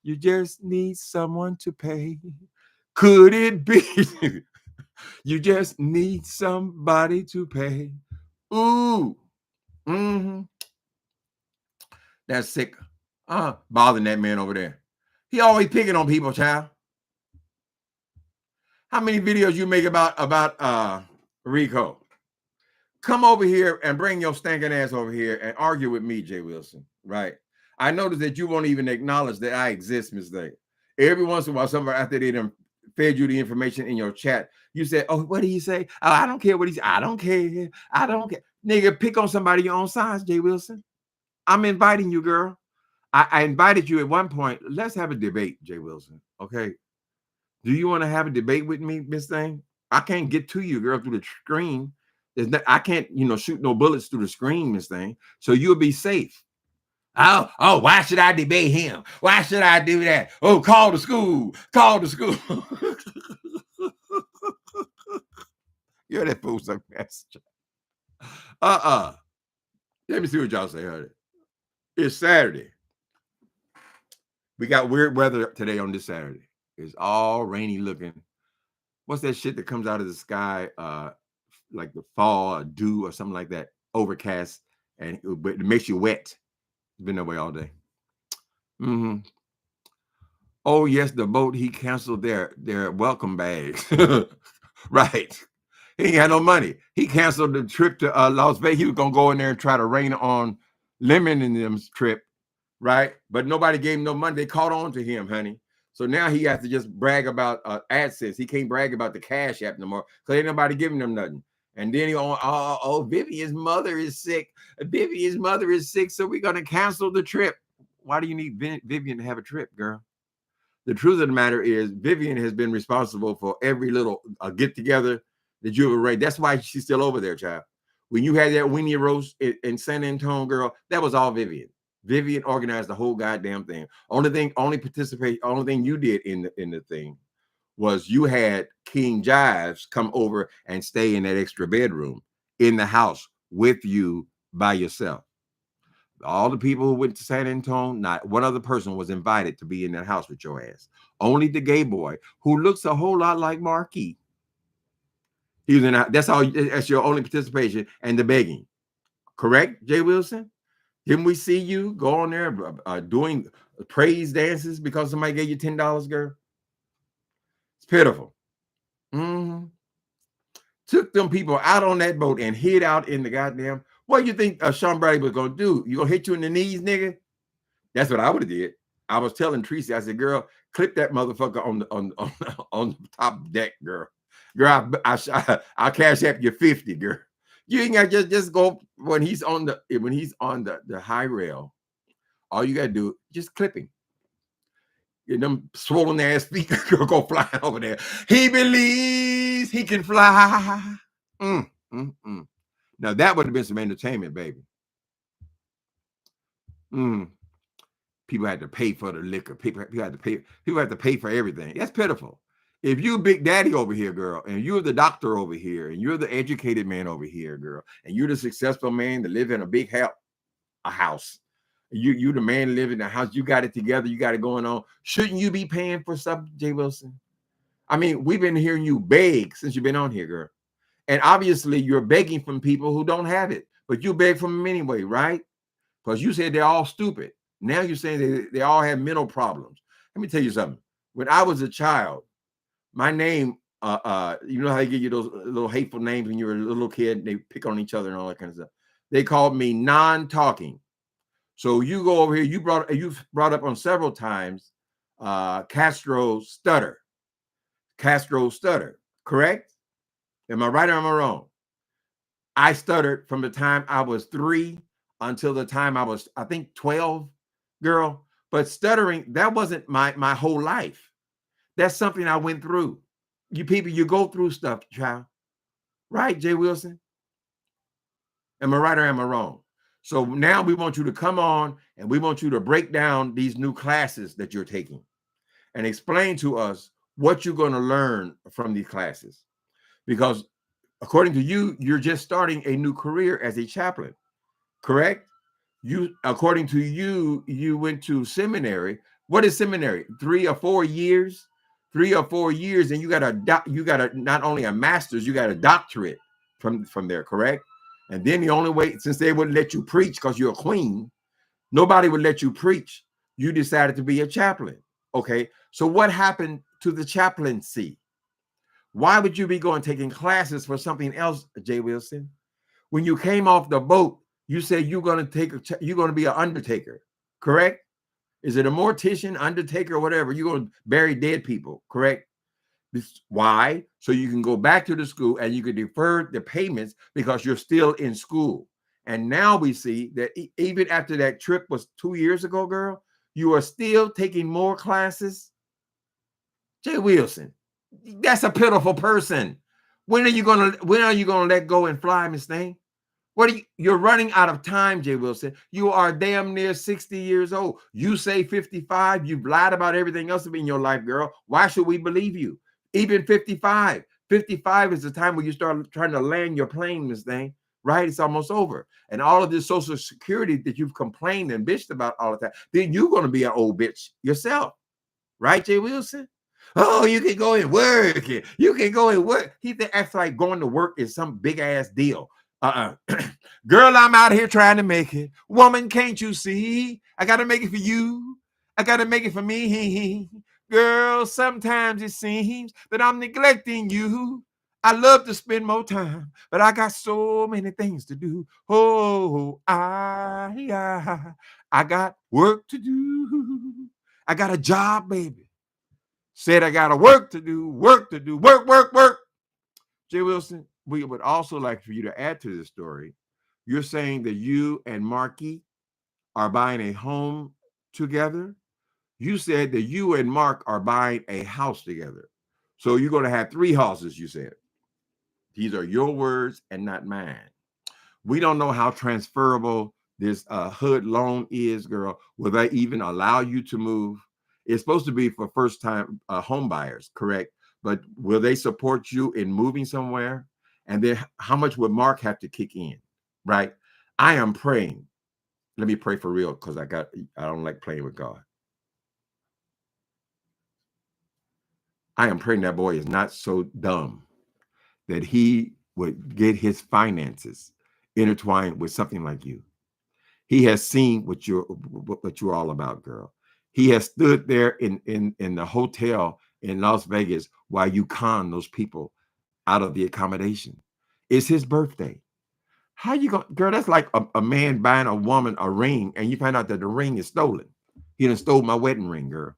S1: You just need someone to pay. Could it be you just need somebody to pay? Ooh, mm-hmm. That's sick. Bothering that man over there. He always picking on people, child. How many videos you make about Rico? Come over here and bring your stinking ass over here and argue with me, J. Wilson. Right? I noticed that you won't even acknowledge that I exist, Miss Day. Every once in a while, somebody after they done fed you the information in your chat, you said, "Oh, what did he say? Oh, I don't care what he said. I don't care. I don't care." Nigga, pick on somebody your own size, J. Wilson. I'm inviting you, girl. I invited you at one point. Let's have a debate, J. Wilson. Okay. Do you want to have a debate with me, Miss Thing? I can't get to you, girl, through the screen. I can't, shoot no bullets through the screen, Miss Thing. So you'll be safe. Oh, why should I debate him? Why should I do that? Oh, call the school. Call the school. You're that fool some message. Let me see what y'all say, honey. It's Saturday. We got weird weather today on this Saturday. It's all rainy looking. What's that shit that comes out of the sky? Like the fall or dew or something like that. Overcast, and it makes you wet. It's been that way all day. Mm-hmm. Oh, yes, the boat, he canceled their welcome bags. Right. He ain't had no money. He canceled the trip to Las Vegas. He was going to go in there and try to rain on Lemon and them's trip, right? But nobody gave him no money. They caught on to him, honey. So now he has to just brag about AdSense. He can't brag about the Cash App no more because ain't nobody giving him nothing. And then Vivian's mother is sick. Vivian's mother is sick, so we're going to cancel the trip. Why do you need Vivian to have a trip, girl? The truth of the matter is Vivian has been responsible for every little get-together that you've arranged. That's why she's still over there, child. When you had that weenie roast in San Antonio, girl, that was all Vivian. Vivian organized the whole goddamn thing. Only thing you did in the thing was you had King Jives come over and stay in that extra bedroom in the house with you by yourself. All the people who went to San Antonio, not one other person was invited to be in that house with your ass. Only the gay boy who looks a whole lot like Marquis. He was in that. That's your only participation and the begging. Correct, J. Wilson? Didn't we see you go on there doing praise dances because somebody gave you $10, girl? It's pitiful. Mm-hmm. Took them people out on that boat and hid out in the goddamn. What do you think Sean Brady was gonna do? You gonna hit you in the knees, nigga? That's what I would have did. I was telling Tracy, I said, "Girl, clip that motherfucker on the top deck, girl. Girl, I'll cash app you 50, girl. You ain't got just go when he's on the high rail. All you gotta do just clip him. them swollen ass feet go flying over there. He believes he can fly. Mm, mm, mm. Now that would have been some entertainment, baby. Mm. People had to pay for the liquor. People had to pay. People had to pay for everything. That's pitiful. If you Big Daddy over here, girl, and you're the doctor over here, and you're the educated man over here, girl, and you're the successful man that live in a big house. You the man living in the house. You got it together. You got it going on. Shouldn't you be paying for stuff, J. Wilson? I mean, we've been hearing you beg since you've been on here, girl. And obviously, you're begging from people who don't have it, but you beg from them anyway, right? Because you said they're all stupid. Now you're saying they all have mental problems. Let me tell you something. When I was a child, my name, you know how they give you those little hateful names when you're a little kid, they pick on each other and all that kind of stuff. They called me non-talking. So you go over here, you've brought up on several times Castro stutter. Castro stutter, correct? Am I right or am I wrong? I stuttered from the time I was 3 until the time I was, I think, 12, girl. But stuttering, that wasn't my whole life. That's something I went through. You people, you go through stuff, child. Right, J. Wilson? Am I right or am I wrong? So now we want you to come on and we want you to break down these new classes that you're taking and explain to us what you're going to learn from these classes. Because according to you, you're just starting a new career as a chaplain, correct? According to you, you went to seminary. What is seminary? 3 or 4 years? 3 or 4 years, and you got not only a master's, you got a doctorate from there, correct? And then the only way, since they wouldn't let you preach because you're a queen, nobody would let you preach. You decided to be a chaplain. Okay. So what happened to the chaplaincy? Why would you be going taking classes for something else, J. Wilson? When you came off the boat, you said you're going to be an undertaker, correct? Is it a mortician, undertaker, whatever? You're going to bury dead people, correct? Why? So you can go back to the school and you can defer the payments because you're still in school. And now we see that even after that trip was 2 years ago, girl, you are still taking more classes. J. Wilson, that's a pitiful person. When are you gonna let go and fly, Miss Thing? You're running out of time, J. Wilson. You are damn near 60 years old. You say 55. You've lied about everything else in your life, girl. Why should we believe you? Even 55. 55 is the time where you start trying to land your plane, Miss Thing. Right? It's almost over. And all of this Social Security that you've complained and bitched about all the time, then you're going to be an old bitch yourself. Right, J. Wilson? Oh, you can go and work. You can go and work. He acts like going to work is some big ass deal. Girl, I'm out here trying to make it. Woman, can't you see? I got to make it for you. I got to make it for me. Girl, sometimes it seems that I'm neglecting you. I love to spend more time, but I got so many things to do. Oh, I got work to do. I got a job, baby. Said I got a work to do, work. J. Wilson, we would also like for you to add to this story. You're saying that you and Marky are buying a home together. You said that you and Mark are buying a house together. So you're going to have 3 houses, you said. These are your words and not mine. We don't know how transferable this HUD loan is, girl. Will they even allow you to move? It's supposed to be for first-time home buyers, correct? But will they support you in moving somewhere? And then how much would Mark have to kick in, right? I am praying. Let me pray for real because I don't like playing with God. I am praying that boy is not so dumb that he would get his finances intertwined with something like you. He has seen what you're all about, girl. He has stood there in the hotel in Las Vegas while you con those people out of the accommodation. It's his birthday. How you going, girl? That's like a man buying a woman a ring, and you find out that the ring is stolen. He done stole my wedding ring, girl.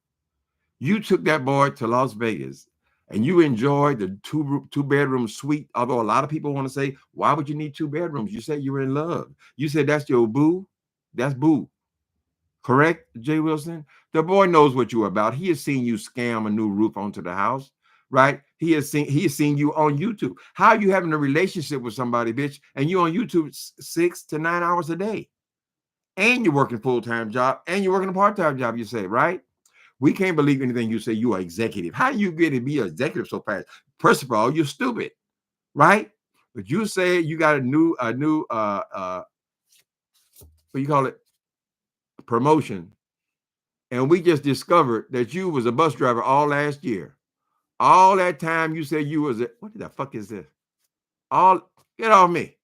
S1: You took that boy to Las Vegas, and you enjoyed the two bedroom suite. Although a lot of people want to say, why would you need 2 bedrooms? You said you were in love. You said that's your boo. That's boo. Correct, J. Wilson? The boy knows what you're about. He has seen you scam a new roof onto the house, right? He has seen you on YouTube. How are you having a relationship with somebody, bitch, and you on YouTube 6 to 9 hours a day? And you're working full-time job and you're working a part-time job, you say, right? We can't believe anything you say. You are executive. How do you get to be an executive so fast? First of all, you're stupid, right? But you say you got a new what do you call it? Promotion. And we just discovered that you was a bus driver all last year. All that time you said you was what the fuck is this? All get off me.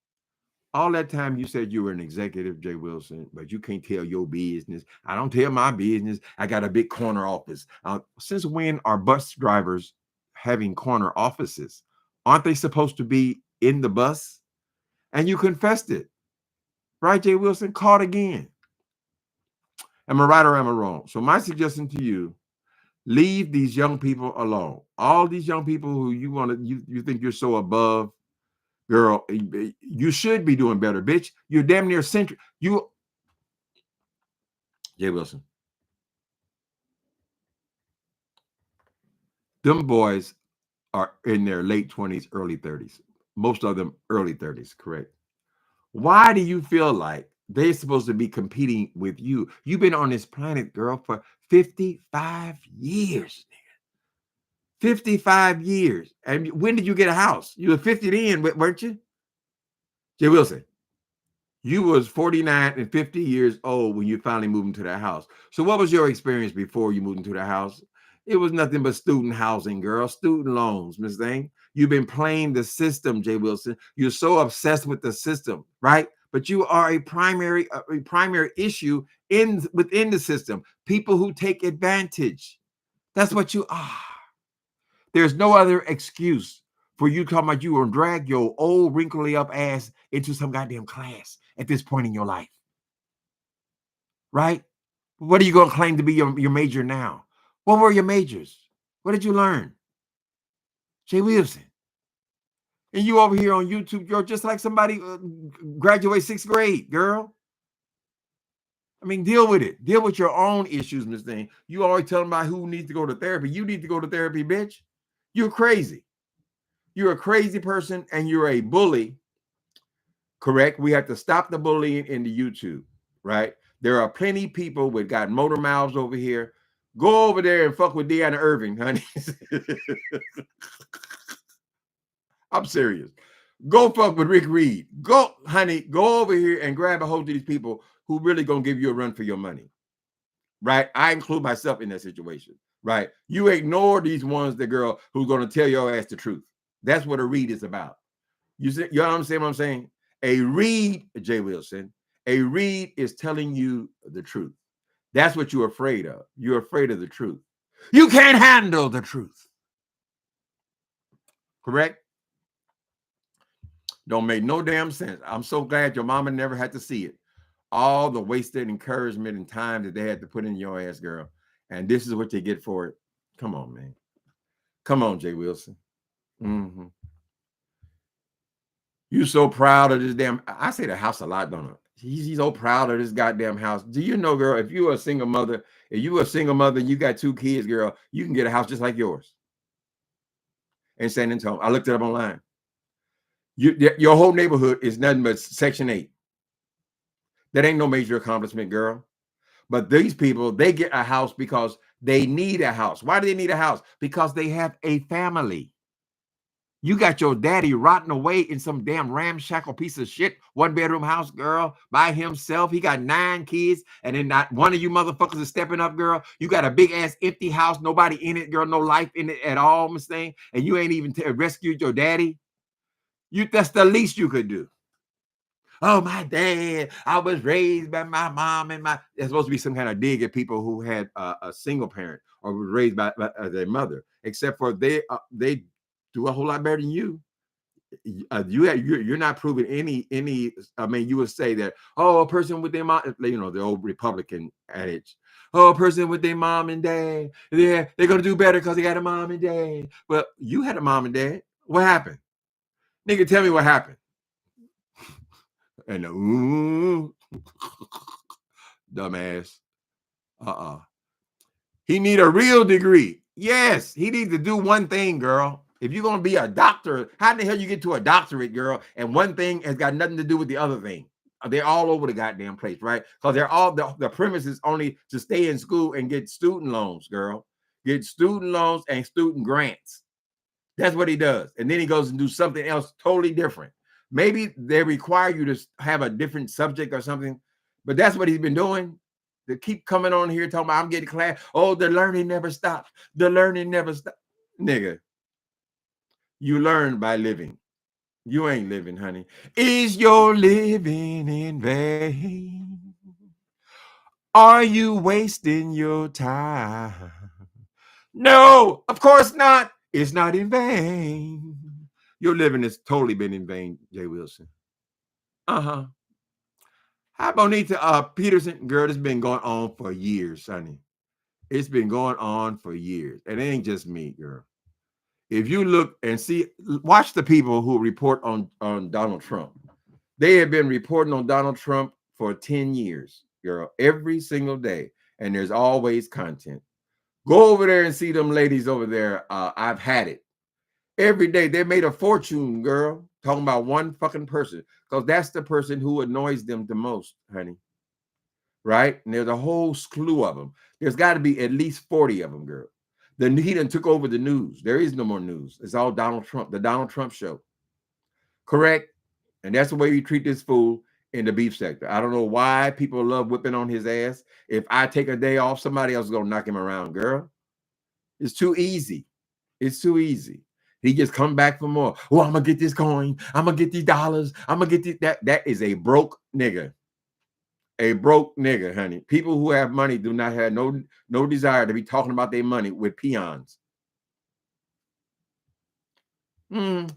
S1: All that time you said you were an executive, J. Wilson, but you can't tell your business. I don't tell my business. I got a big corner office. Since when are bus drivers having corner offices? Aren't they supposed to be in the bus? And you confessed it, right, J. Wilson? Caught again. Am I right or am I wrong? So my suggestion to you, leave these young people alone. All these young people who you think you're so above, girl, you should be doing better, bitch. You're damn near century. You, J. Wilson, them boys are in their late 20s, early 30s. Most of them early 30s, correct? Why do you feel like they're supposed to be competing with you? You've been on this planet, girl, for 55 years. 55 years. And when did you get a house? You were 50 then, weren't you? J. Wilson, you was 49 and 50 years old when you finally moved into that house. So what was your experience before you moved into the house? It was nothing but student housing, girl, student loans, Miss Thing. You've been playing the system, J. Wilson. You're so obsessed with the system, right? But you are a primary issue within the system. People who take advantage. That's what you are. There's no other excuse for you talking about you will drag your old wrinkly up ass into some goddamn class at this point in your life. Right? What are you going to claim to be your major now? What were your majors? What did you learn? J. Wilson. And you over here on YouTube, you're just like somebody graduate 6th grade, girl. I mean, deal with it. Deal with your own issues, Miss Thing. You always telling about who needs to go to therapy. You need to go to therapy, bitch. You're crazy. You're a crazy person and you're a bully. Correct. We have to stop the bullying in the YouTube, right? There are plenty of people with got motor mouths over here. Go over there and fuck with Deanna Irving, honey. I'm serious. Go fuck with Rick Reed. Go, honey, go over here and grab a hold of these people who really gonna give you a run for your money. Right? I include myself in that situation. Right? You ignore these ones, the girl who's gonna tell your ass the truth. That's what a read is about. You understand what I'm saying? A read, J. Wilson, a read is telling you the truth. That's what you're afraid of. You're afraid of the truth. You can't handle the truth. Correct? Don't make no damn sense. I'm so glad your mama never had to see it. All the wasted encouragement and time that they had to put in your ass, girl. And this is what you get for it. Come on, man. Come on, J. Wilson. Mm-hmm. You so proud of this damn. I say the house a lot, don't I? He's so proud of this goddamn house. Do you know, girl, if you're a single mother, and you got 2 kids, girl, you can get a house just like yours in San Antonio. I looked it up online. Your whole neighborhood is nothing but Section 8. That ain't no major accomplishment, girl. But these people, they get a house because they need a house. Why do they need a house? Because they have a family. You got your daddy rotting away in some damn ramshackle piece of shit, 1-bedroom house, girl, by himself. He got 9 kids, and then not one of you motherfuckers is stepping up, girl. You got a big ass empty house, nobody in it, girl, no life in it at all, Miss Thing, and you ain't even rescued your daddy. That's the least you could do. Oh, my dad, I was raised by my mom and my. There's supposed to be some kind of dig at people who had a single parent or were raised by their mother, except for they do a whole lot better than you. You're not proving any. I mean, you would say that, oh, a person with their mom, the old Republican adage. Oh, a person with their mom and dad, they're gonna do better because they got a mom and dad. Well, you had a mom and dad. What happened? Nigga, tell me what happened. And dumbass. He need a real degree. Yes, he needs to do one thing, girl. If you're gonna be a doctor, how the hell you get to a doctorate, girl? And one thing has got nothing to do with the other thing. They're all over the goddamn place, right? Because they're all the premise is only to stay in school and get student loans, girl. Get student loans and student grants. That's what he does. And then he goes and do something else totally different. Maybe they require you to have a different subject or something, but that's what he's been doing. They keep coming on here talking about I'm getting class. Oh, the learning never stops. The learning never stops. Nigga, you learn by living. You ain't living, honey. Is your living in vain? Are you wasting your time? No, of course not. It's not in vain. Your living has totally been in vain, J. Wilson. Uh-huh. How Bonita Peterson, girl, it's been going on for years, honey. It's been going on for years. And it ain't just me, girl. If you look and see, watch the people who report on Donald Trump. They have been reporting on Donald Trump for 10 years, girl, every single day. And there's always content. Go over there and see them ladies over there. I've had it. Every day they made a fortune, girl, talking about one fucking person, because that's the person who annoys them the most, honey. Right? And there's a whole slew of them. There's got to be at least 40 of them, girl. Then he done took over the news. There is no more news. It's all Donald Trump, the Donald Trump show. Correct? And that's the way we treat this fool in the beef sector. I don't know why people love whipping on his ass. If I take a day off, somebody else is going to knock him around, girl. It's too easy. It's too easy. He just come back for more. Oh, I'm gonna get this coin. I'm gonna get these dollars. I'm gonna get this. That is a broke nigga. A broke nigga, honey. People who have money do not have no desire to be talking about their money with peons. What's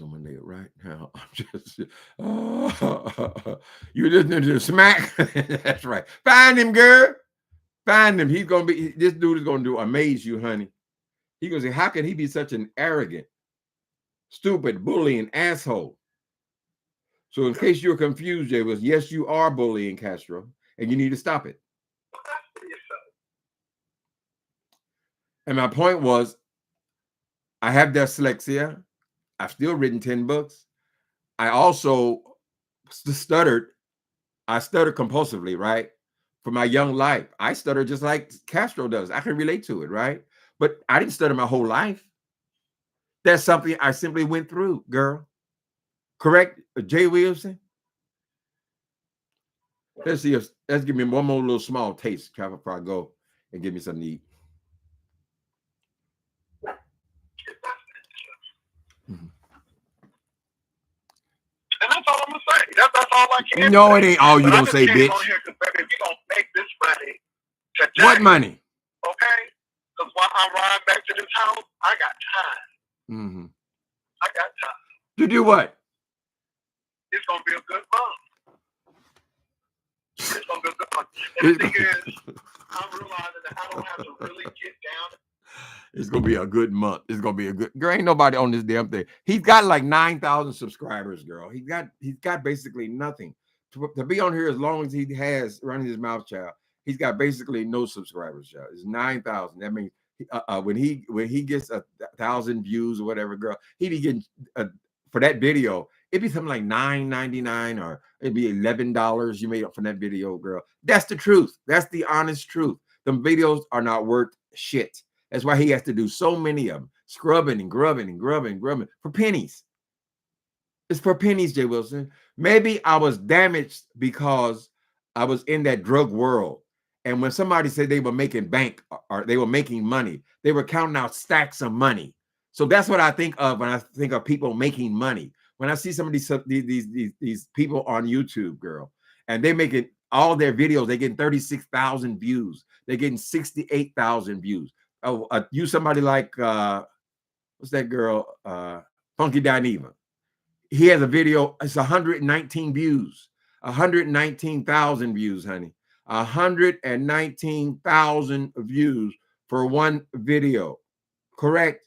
S1: on my nigga right now? I'm just you listening to the smack. That's right. Find him, girl. Find him. He's gonna be. This dude is gonna amaze you, honey. He gonna say, how can he be such an arrogant, stupid, bullying asshole? So in case you're confused, Jay, was yes, you are bullying Castro, and you need to stop it. And my point was, I have dyslexia. I've still written 10 books. I also stuttered. I stutter compulsively, right? For my young life. I stutter just like Castro does. I can relate to it, right? But I didn't stutter my whole life. That's something I simply went through, girl. Correct, J. Wilson? Let's see. Let's give me one more little small taste before I go and give me something to eat.
S2: And that's all I'm gonna say. That's all I can.
S1: No, it ain't all you gonna say, bitch.
S2: On here because baby, we gonna make this money today.
S1: What money?
S2: Okay. Because while I'm riding back to this house, I got time. I got time.
S1: To do what?
S2: It's gonna be a good month. It's gonna be a good month. And the thing is, I'm realizing that I don't have to really get down.
S1: It's gonna be a good month. It's gonna be a good. Girl, ain't nobody on this damn thing. He's got like 9,000 subscribers, girl. He's got basically nothing to be on here as long as he has running his mouth, child. He's got basically no subscribers, child. It's 9,000. That means when he gets 1,000 views or whatever, girl, he be getting for that video. It'd be something like $9.99 or it'd be $11 you made up from that video, girl. That's the truth. That's the honest truth. The videos are not worth shit. That's why he has to do so many of them, scrubbing and grubbing and grubbing for pennies. It's for pennies, J. Wilson. Maybe I was damaged because I was in that drug world. And when somebody said they were making bank or they were making money, they were counting out stacks of money. So that's what I think of when I think of people making money. When I see some of these people on YouTube, girl, and they making all their videos, they getting 36,000 views. They're getting 68,000 views. Oh, use somebody like what's that girl? Funky Dineva. He has a video. It's 119 views, 119,000 views, honey. 119,000 views for one video. Correct.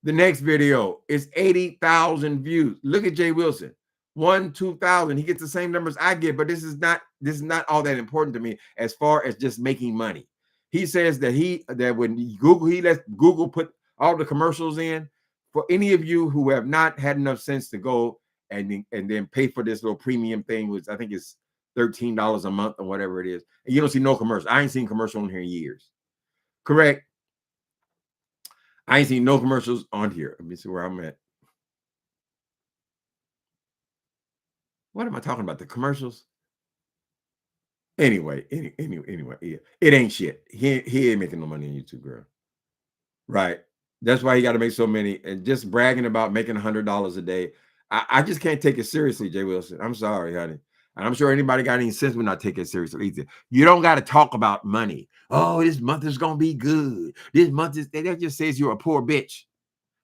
S1: The next video is 80,000 views. Look at J. Wilson. 2,000. He gets the same numbers I get, but this is not all that important to me as far as just making money. He says that when he lets Google put all the commercials in. For any of you who have not had enough sense to go and then pay for this little premium thing, which I think is $13 a month or whatever it is, and you don't see no commercial. I ain't seen commercial on here in years. Correct. I ain't seen no commercials on here. Let me see where I'm at. What am I talking about? The commercials? Anyway, yeah. It ain't shit. He ain't making no money on YouTube, girl. Right. That's why he got to make so many, and just bragging about making $100 a day. I just can't take it seriously, J. Wilson. I'm sorry, honey. And I'm sure anybody got any sense would not take it seriously either. You don't got to talk about money. Oh, this month is gonna be good. This month is that just says you're a poor bitch.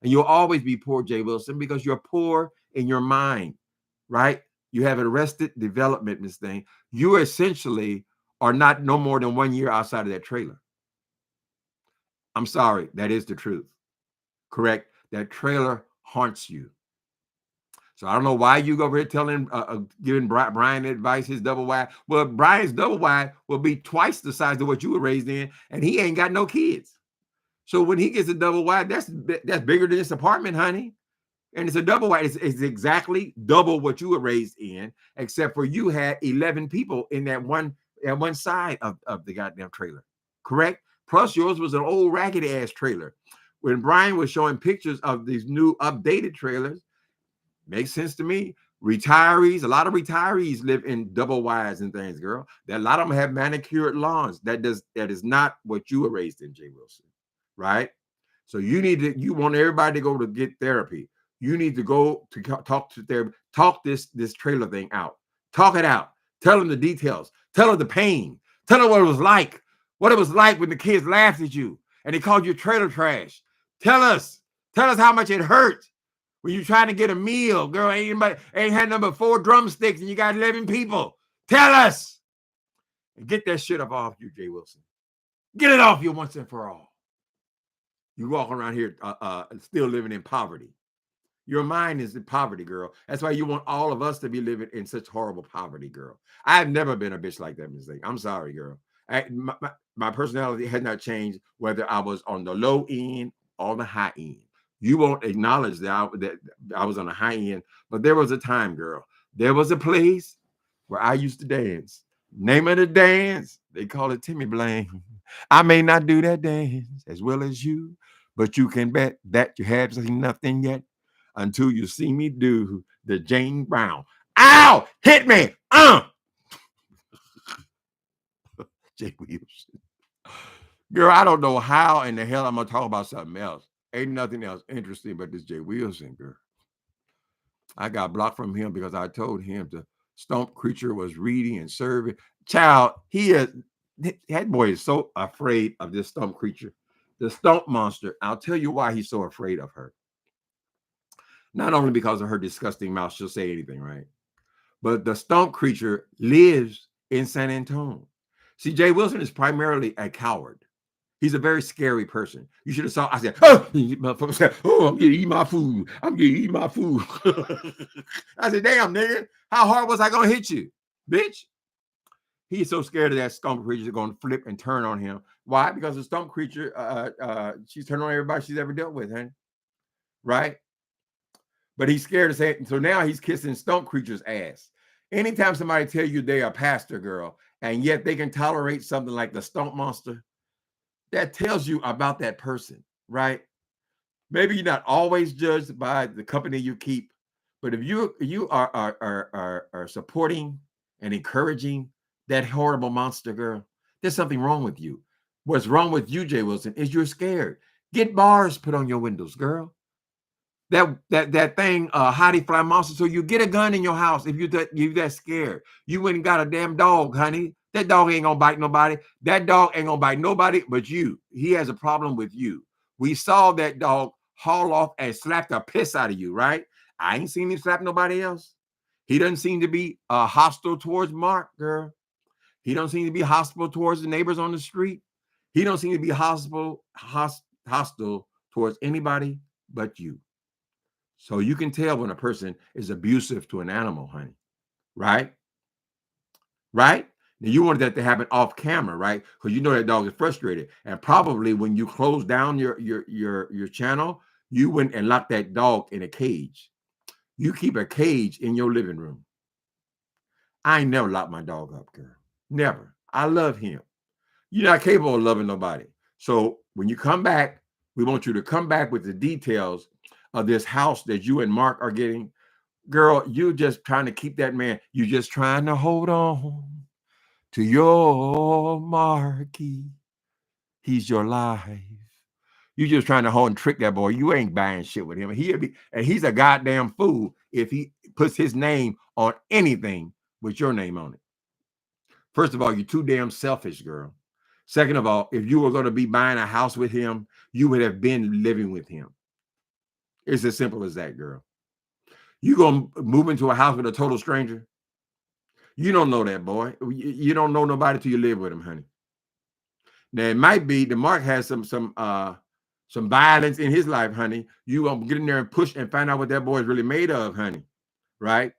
S1: And you'll always be poor, J. Wilson, because you're poor in your mind, right? You have arrested development, Miss Thing. You essentially are not no more than 1 year outside of that trailer. I'm sorry, that is the truth. Correct? That trailer haunts you. So I don't know why you go over here telling, giving Brian advice, his double wide. Well, Brian's double wide will be twice the size of what you were raised in, and he ain't got no kids. So when he gets a double wide, that's bigger than this apartment, honey. And it's a double wide. It's exactly double what you were raised in, except for you had 11 people in that one side of the goddamn trailer. Correct? Plus yours was an old raggedy ass trailer. When Brian was showing pictures of these new updated trailers, makes sense to me. Retirees, a lot of retirees live in double wides and things, girl. A lot of them have manicured lawns. That is not what you were raised in, J. Wilson. Right? So you want everybody to go to get therapy. You need to go to talk to therapy. Talk this trailer thing out. Talk it out. Tell them the details. Tell them the pain. Tell them what it was like. What it was like when the kids laughed at you and they called you trailer trash. Tell us how much it hurt when you're trying to get a meal, girl. Ain't had number 4 drumsticks and you got 11 people. Tell us and get that shit up off you, J. Wilson. Get it off you once and for all. You walk around here still living in poverty. Your mind is in poverty, girl. That's why you want all of us to be living in such horrible poverty, girl. I've never been a bitch like that, Miss Thing. I'm sorry, girl. My personality has not changed, whether I was on the low end or the high end. You won't acknowledge that I was on the high end, but there was a time, girl. There was a place where I used to dance. Name of the dance, they call it Timmy Blaine. I may not do that dance as well as you, but you can bet that you have seen nothing yet until you see me do the Jane Brown. Ow! Hit me! J. Wilson. Girl, I don't know how in the hell I'm gonna talk about something else. Ain't nothing else interesting but this J. Wilson, girl. I got blocked from him because I told him the stump creature was reading and serving. Child, that boy is so afraid of this stump creature. The stump monster. I'll tell you why he's so afraid of her. Not only because of her disgusting mouth, she'll say anything, right? But the stump creature lives in San Antonio. See, J. Wilson is primarily a coward. He's a very scary person. You should have saw. I said, "Oh, motherfucker said, oh, I'm gonna eat my food. I'm gonna eat my food." I said, "Damn, nigga, how hard was I gonna hit you, bitch?" He's so scared of that stump creature going to flip and turn on him. Why? Because the stump creature, she's turned on everybody she's ever dealt with, huh? Right? But he's scared to say it. So now he's kissing stump creature's ass. Anytime somebody tell you they are a pastor, girl, and yet they can tolerate something like the stump monster, that tells you about that person, right? Maybe you're not always judged by the company you keep, but if you are supporting and encouraging that horrible monster, girl, there's something wrong with you. What's wrong with you, J. Wilson, is you're scared. Get bars put on your windows, girl. That thing, hottie fly monster. So you get a gun in your house if you that scared. You went and got a damn dog, honey. That dog ain't gonna bite nobody. That dog ain't gonna bite nobody but you. He has a problem with you. We saw that dog haul off and slap the piss out of you, right? I ain't seen him slap nobody else. He doesn't seem to be hostile towards Mark, girl. He don't seem to be hostile towards the neighbors on the street. He don't seem to be hostile towards anybody but you. So you can tell when a person is abusive to an animal, honey, right? Right? Now you wanted that to happen off camera, right? Because you know that dog is frustrated. And probably when you close down your channel, you went and locked that dog in a cage. You keep a cage in your living room. I ain't never locked my dog up, girl. Never. I love him. You're not capable of loving nobody. So when you come back, we want you to come back with the details of this house that you and Mark are getting. Girl, you just trying to keep that man. You just trying to hold on to your Marky. He's your life. You just trying to hold and trick that boy. You ain't buying shit with him. And he's a goddamn fool if he puts his name on anything with your name on it. First of all, you're too damn selfish, girl. Second of all, if you were going to be buying a house with him, you would have been living with him. It's as simple as that, girl. You going to move into a house with a total stranger? You don't know that boy. You don't know nobody till you live with him, honey. Now it might be the Mark has some violence in his life, honey. You gonna get in there and push and find out what that boy is really made of, honey. Right?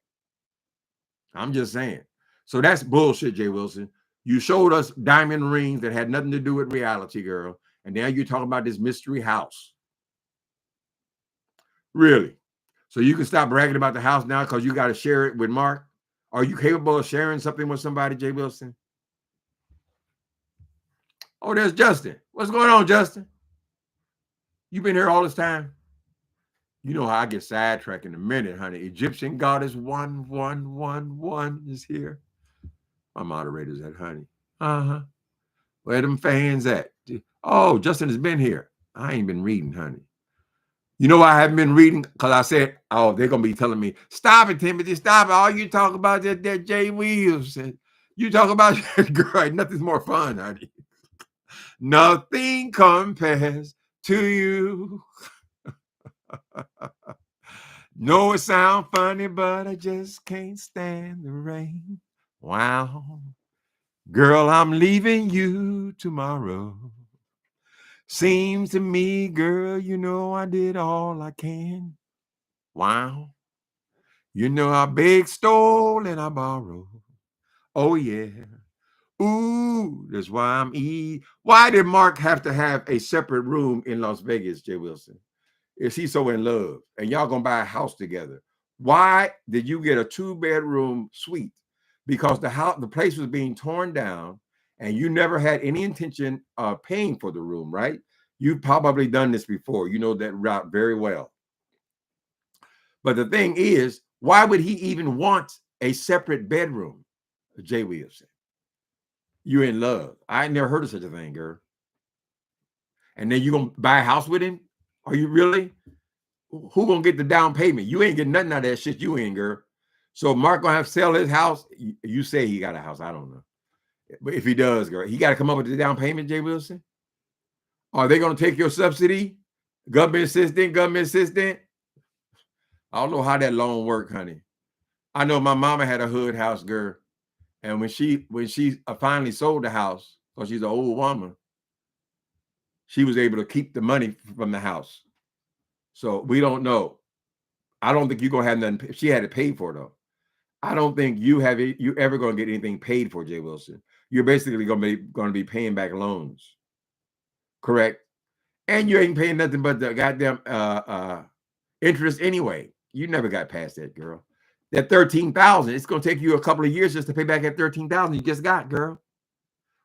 S1: I'm just saying. So that's bullshit, J. Wilson. You showed us diamond rings that had nothing to do with reality, girl. And now you're talking about this mystery house. Really? So you can stop bragging about the house now because you got to share it with Mark? Are you capable of sharing something with somebody, J. Wilson? Oh, there's Justin. What's going on, Justin? You been here all this time? You know how I get sidetracked in a minute, honey. Egyptian goddess 1111 is here. My moderator's at, honey. Uh-huh. Where them fans at? Oh, Justin has been here. I ain't been reading, honey. You know why I haven't been reading? Because I said, oh, they're going to be telling me, stop it, Timothy, stop it. All you talk about that J.WILLSON. You talk about, girl, nothing's more fun, honey. Nothing compares to you. No, it sounds funny, but I just can't stand the rain. Wow. Girl, I'm leaving you tomorrow. Seems to me, girl, you know I did all I can. Wow. You know I begged, stole, and I borrowed. Oh, yeah. Ooh, that's why I'm Why did Mark have to have a separate room in Las Vegas, J. Wilson? Is he so in love? And y'all gonna buy a house together. Why did you get a 2-bedroom suite? Because the place was being torn down and you never had any intention of paying for the room, right? You've probably done this before. You know that route very well. But the thing is, why would he even want a separate bedroom? J. Wilson, you're in love. I never heard of such a thing, girl. And then you gonna buy a house with him? Are you really? Who gonna get the down payment? You ain't getting nothing out of that shit you in, girl. So Mark gonna have to sell his house. You say he got a house. I don't know. But if he does, girl, he got to come up with the down payment, J. Wilson. Are they gonna take your subsidy? Government assistant? I don't know how that loan work, honey. I know my mama had a hood house, girl. And when she finally sold the house, because she's an old woman, she was able to keep the money from the house. So we don't know. I don't think you're gonna have nothing. She had it paid for though. I don't think you ever gonna get anything paid for, J. Wilson. You're basically gonna be paying back loans, correct? And you ain't paying nothing but the goddamn interest anyway. You never got past that, girl. That 13,000. It's gonna take you a couple of years just to pay back that 13,000 you just got, girl.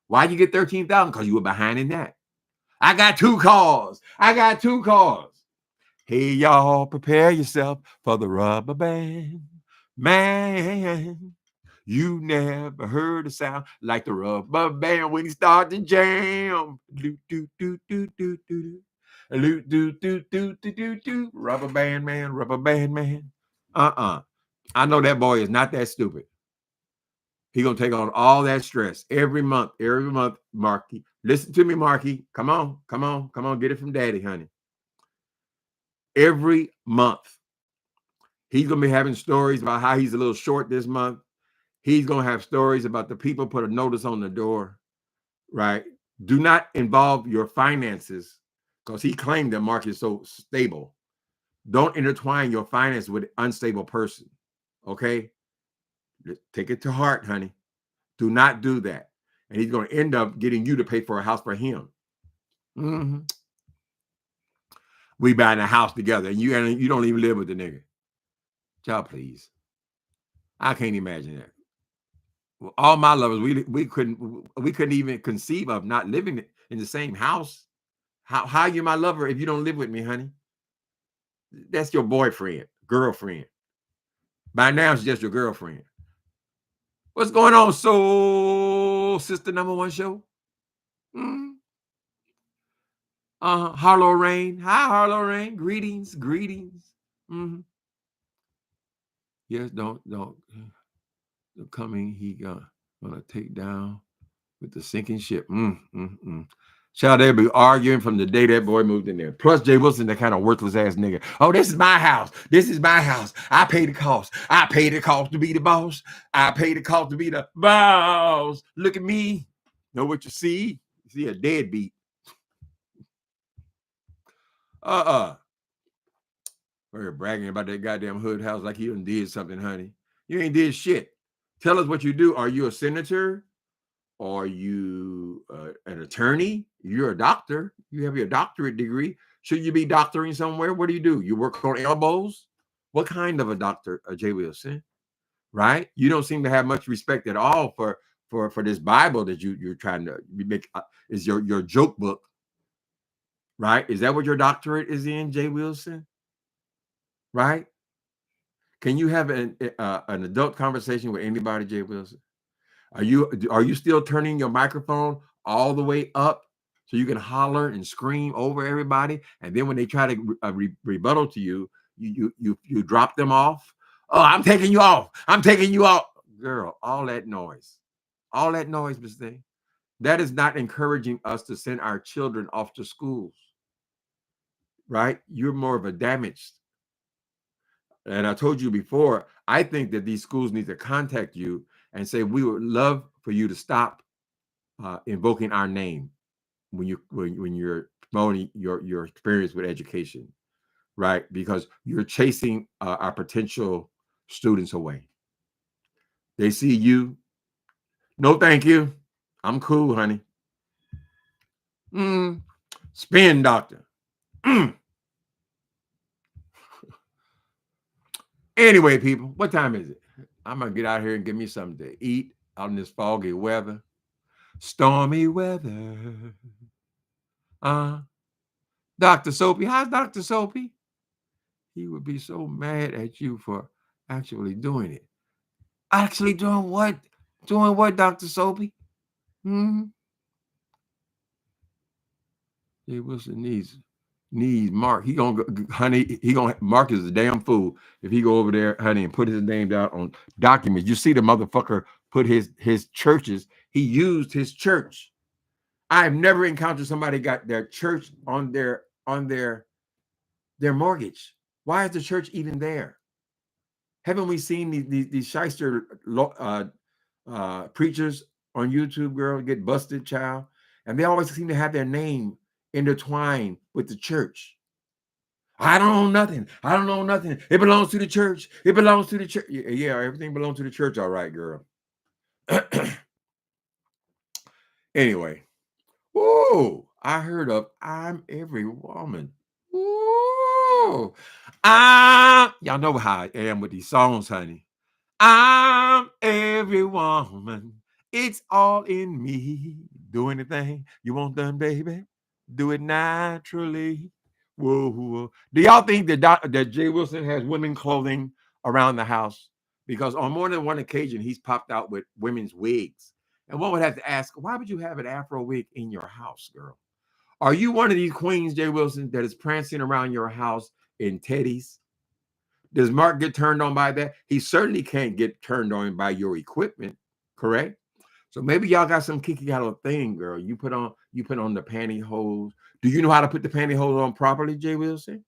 S1: Why'd you get 13,000? Because you were behind in that. I got two cars. Hey, y'all, prepare yourself for the rubber band. Man, you never heard a sound like the rubber band when he start to jam. Do, do, do, do, do, do, do, do, do, do, do, do. Rubber band man. I know that boy is not that stupid. He gonna take on all that stress every month, Marky. Listen to me, Marky. Come on, get it from daddy, honey. Every month. He's gonna be having stories about how he's a little short this month. He's gonna have stories about the people put a notice on the door, right? Do not involve your finances because he claimed that Mark is so stable. Don't intertwine your finance with an unstable person. Okay? Take it to heart, honey. Do not do that. And he's going to end up getting you to pay for a house for him. Mm-hmm. We buying a house together, and you don't even live with the nigga. Y'all, please. I can't imagine that. Well, all my lovers, we couldn't even conceive of not living in the same house. How you my lover if you don't live with me, honey? That's your boyfriend, girlfriend. By now, it's just your girlfriend. What's going on, Soul Sister #1 show? Harlow Rain. Hi, Harlow Rain. Greetings. Yes, don't coming. He gonna take down with the sinking ship. Shall they be arguing from the day that boy moved in there? Plus, J. Wilson, that kind of worthless ass nigga. Oh, this is my house. This is my house. I pay the cost. I pay the cost to be the boss. I pay the cost to be the boss. Look at me. Know what you see? You see a deadbeat. We're bragging about that goddamn hood house like you done did something, honey. You ain't did shit. Tell us what you do. Are you a senator? Are you an attorney? You're a doctor. You have your doctorate degree. Should you be doctoring somewhere? What do? You work on elbows? What kind of a doctor, J. Wilson? Right? You don't seem to have much respect at all for this Bible that you're trying to make. Is your joke book, right? Is that what your doctorate is in, J. Wilson? Right? Can you have an adult conversation with anybody, J. Wilson? Are you still turning your microphone all the way up so you can holler and scream over everybody? And then when they try to rebuttal to you, you drop them off. Oh, I'm taking you off. I'm taking you off. Girl, all that noise, Miss Thing, that is not encouraging us to send our children off to schools. Right? You're more of a damaged. And I told you before, I think that these schools need to contact you and say, we would love for you to stop invoking our name when you're promoting your experience with education, right? Because you're chasing our potential students away. They see you. No, thank you. I'm cool, honey. Spin doctor. Anyway, people, what time is it? I'm going to get out here and get me something to eat out in this foggy weather. Stormy weather. Dr. Soapy. How's Dr. Soapy? He would be so mad at you for actually doing it. Actually doing what? Doing what, Dr. Soapy? J. Wilson needs Mark. He gonna go, honey. Mark is a damn fool if he go over there, honey, and put his name down on documents. You see the motherfucker put his churches. He used his church. I've never encountered somebody got their church on their mortgage. Why is the church even there? Haven't we seen these shyster preachers on YouTube, girl, get busted, child? And they always seem to have their name intertwined with the church. I don't own nothing. I don't own nothing. It belongs to the church. It belongs to the church. Yeah, everything belongs to the church. All right, girl. Anyway. Whoa, I heard of I'm Every Woman. Whoa. Y'all know how I am with these songs, honey. I'm every woman. It's all in me. Do anything you want done, baby. Do it naturally. Whoa. Do y'all think that J. Wilson has women clothing around the house? Because on more than one occasion, he's popped out with women's wigs. And one would have to ask, why would you have an Afro wig in your house, girl? Are you one of these queens, J. Wilson, that is prancing around your house in teddies? Does Mark get turned on by that? He certainly can't get turned on by your equipment, correct? So maybe y'all got some kinky kind of thing, girl. You put on the pantyhose. Do you know how to put the pantyhose on properly, J. Wilson?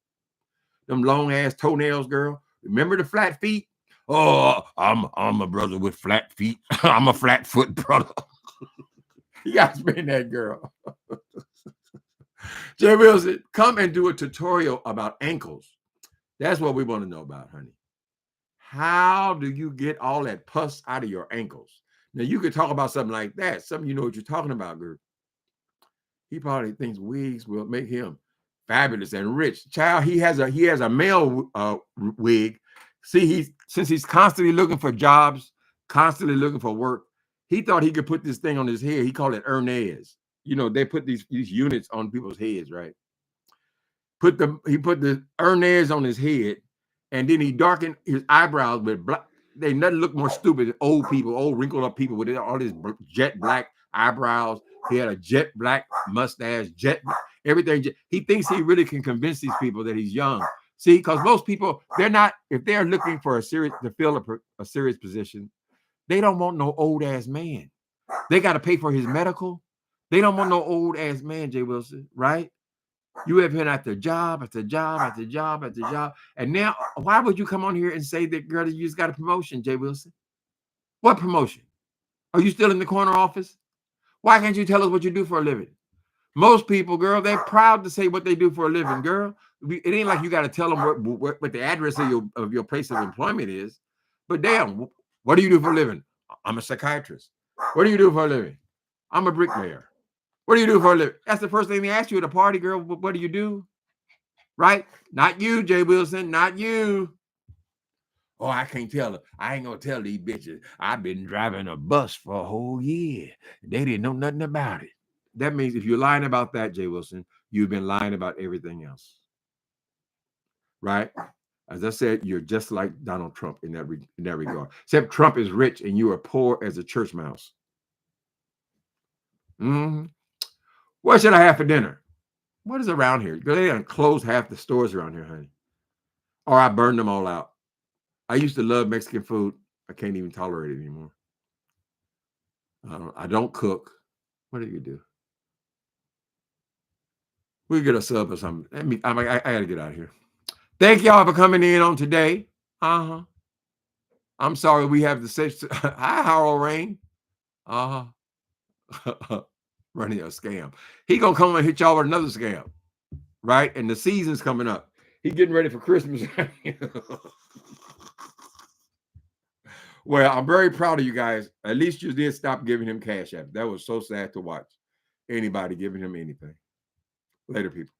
S1: Them long ass toenails, girl. Remember the flat feet? Oh, I'm a brother with flat feet. I'm a flat foot brother. You gotta spin that, girl. J. Wilson, come and do a tutorial about ankles. That's what we want to know about, honey. How do you get all that pus out of your ankles? Now you could talk about something like that. Some of you know what you're talking about, girl. He probably thinks wigs will make him fabulous and rich. Child, he has a male wig. See, since he's constantly looking for jobs, constantly looking for work, he thought he could put this thing on his head. He called it Ernez. You know, they put these units on people's heads, right? He put the Ernez on his head, and then he darkened his eyebrows with black. They nothing look more stupid than old people, old wrinkled up people with all these jet black eyebrows. He had a jet black mustache, everything. He thinks he really can convince these people that he's young. See, because most people, they're not, if they're looking for to fill a serious position, they don't want no old ass man. They got to pay for his medical. They don't want no old ass man, J. Wilson, right? You have been at the job, after job, after job, after job. And now, why would you come on here and say that, girl, you just got a promotion, J. Wilson? What promotion? Are you still in the corner office? Why can't you tell us what you do for a living? Most people, girl, they're proud to say what they do for a living, girl. It ain't like you got to tell them what the address of your place of employment is. But damn, what do you do for a living? I'm a psychiatrist. What do you do for a living? I'm a bricklayer. What do you do for a living? That's the first thing they ask you at a party, girl. What do you do? Right? Not you, J. Wilson, not you. Oh, I can't tell her. I ain't gonna tell these bitches. I've been driving a bus for a whole year. They didn't know nothing about it. That means if you're lying about that, J. Wilson, you've been lying about everything else. Right? As I said, you're just like Donald Trump in that regard. Except Trump is rich and you are poor as a church mouse. Mm-hmm. What should I have for dinner? What is around here? They done closed half the stores around here, honey. Or I burned them all out. I used to love Mexican food. I can't even tolerate it anymore. I don't cook. What do you do? We get a sub or something. I got to get out of here. Thank y'all for coming in on today. I'm sorry we have the six. Hi, Harold Rain. Running a scam. He gonna come and hit y'all with another scam, right? And the season's coming up. He getting ready for Christmas. Well, I'm very proud of you guys. At least you did stop giving him cash app. That was so sad to watch. Anybody giving him anything. Later, people.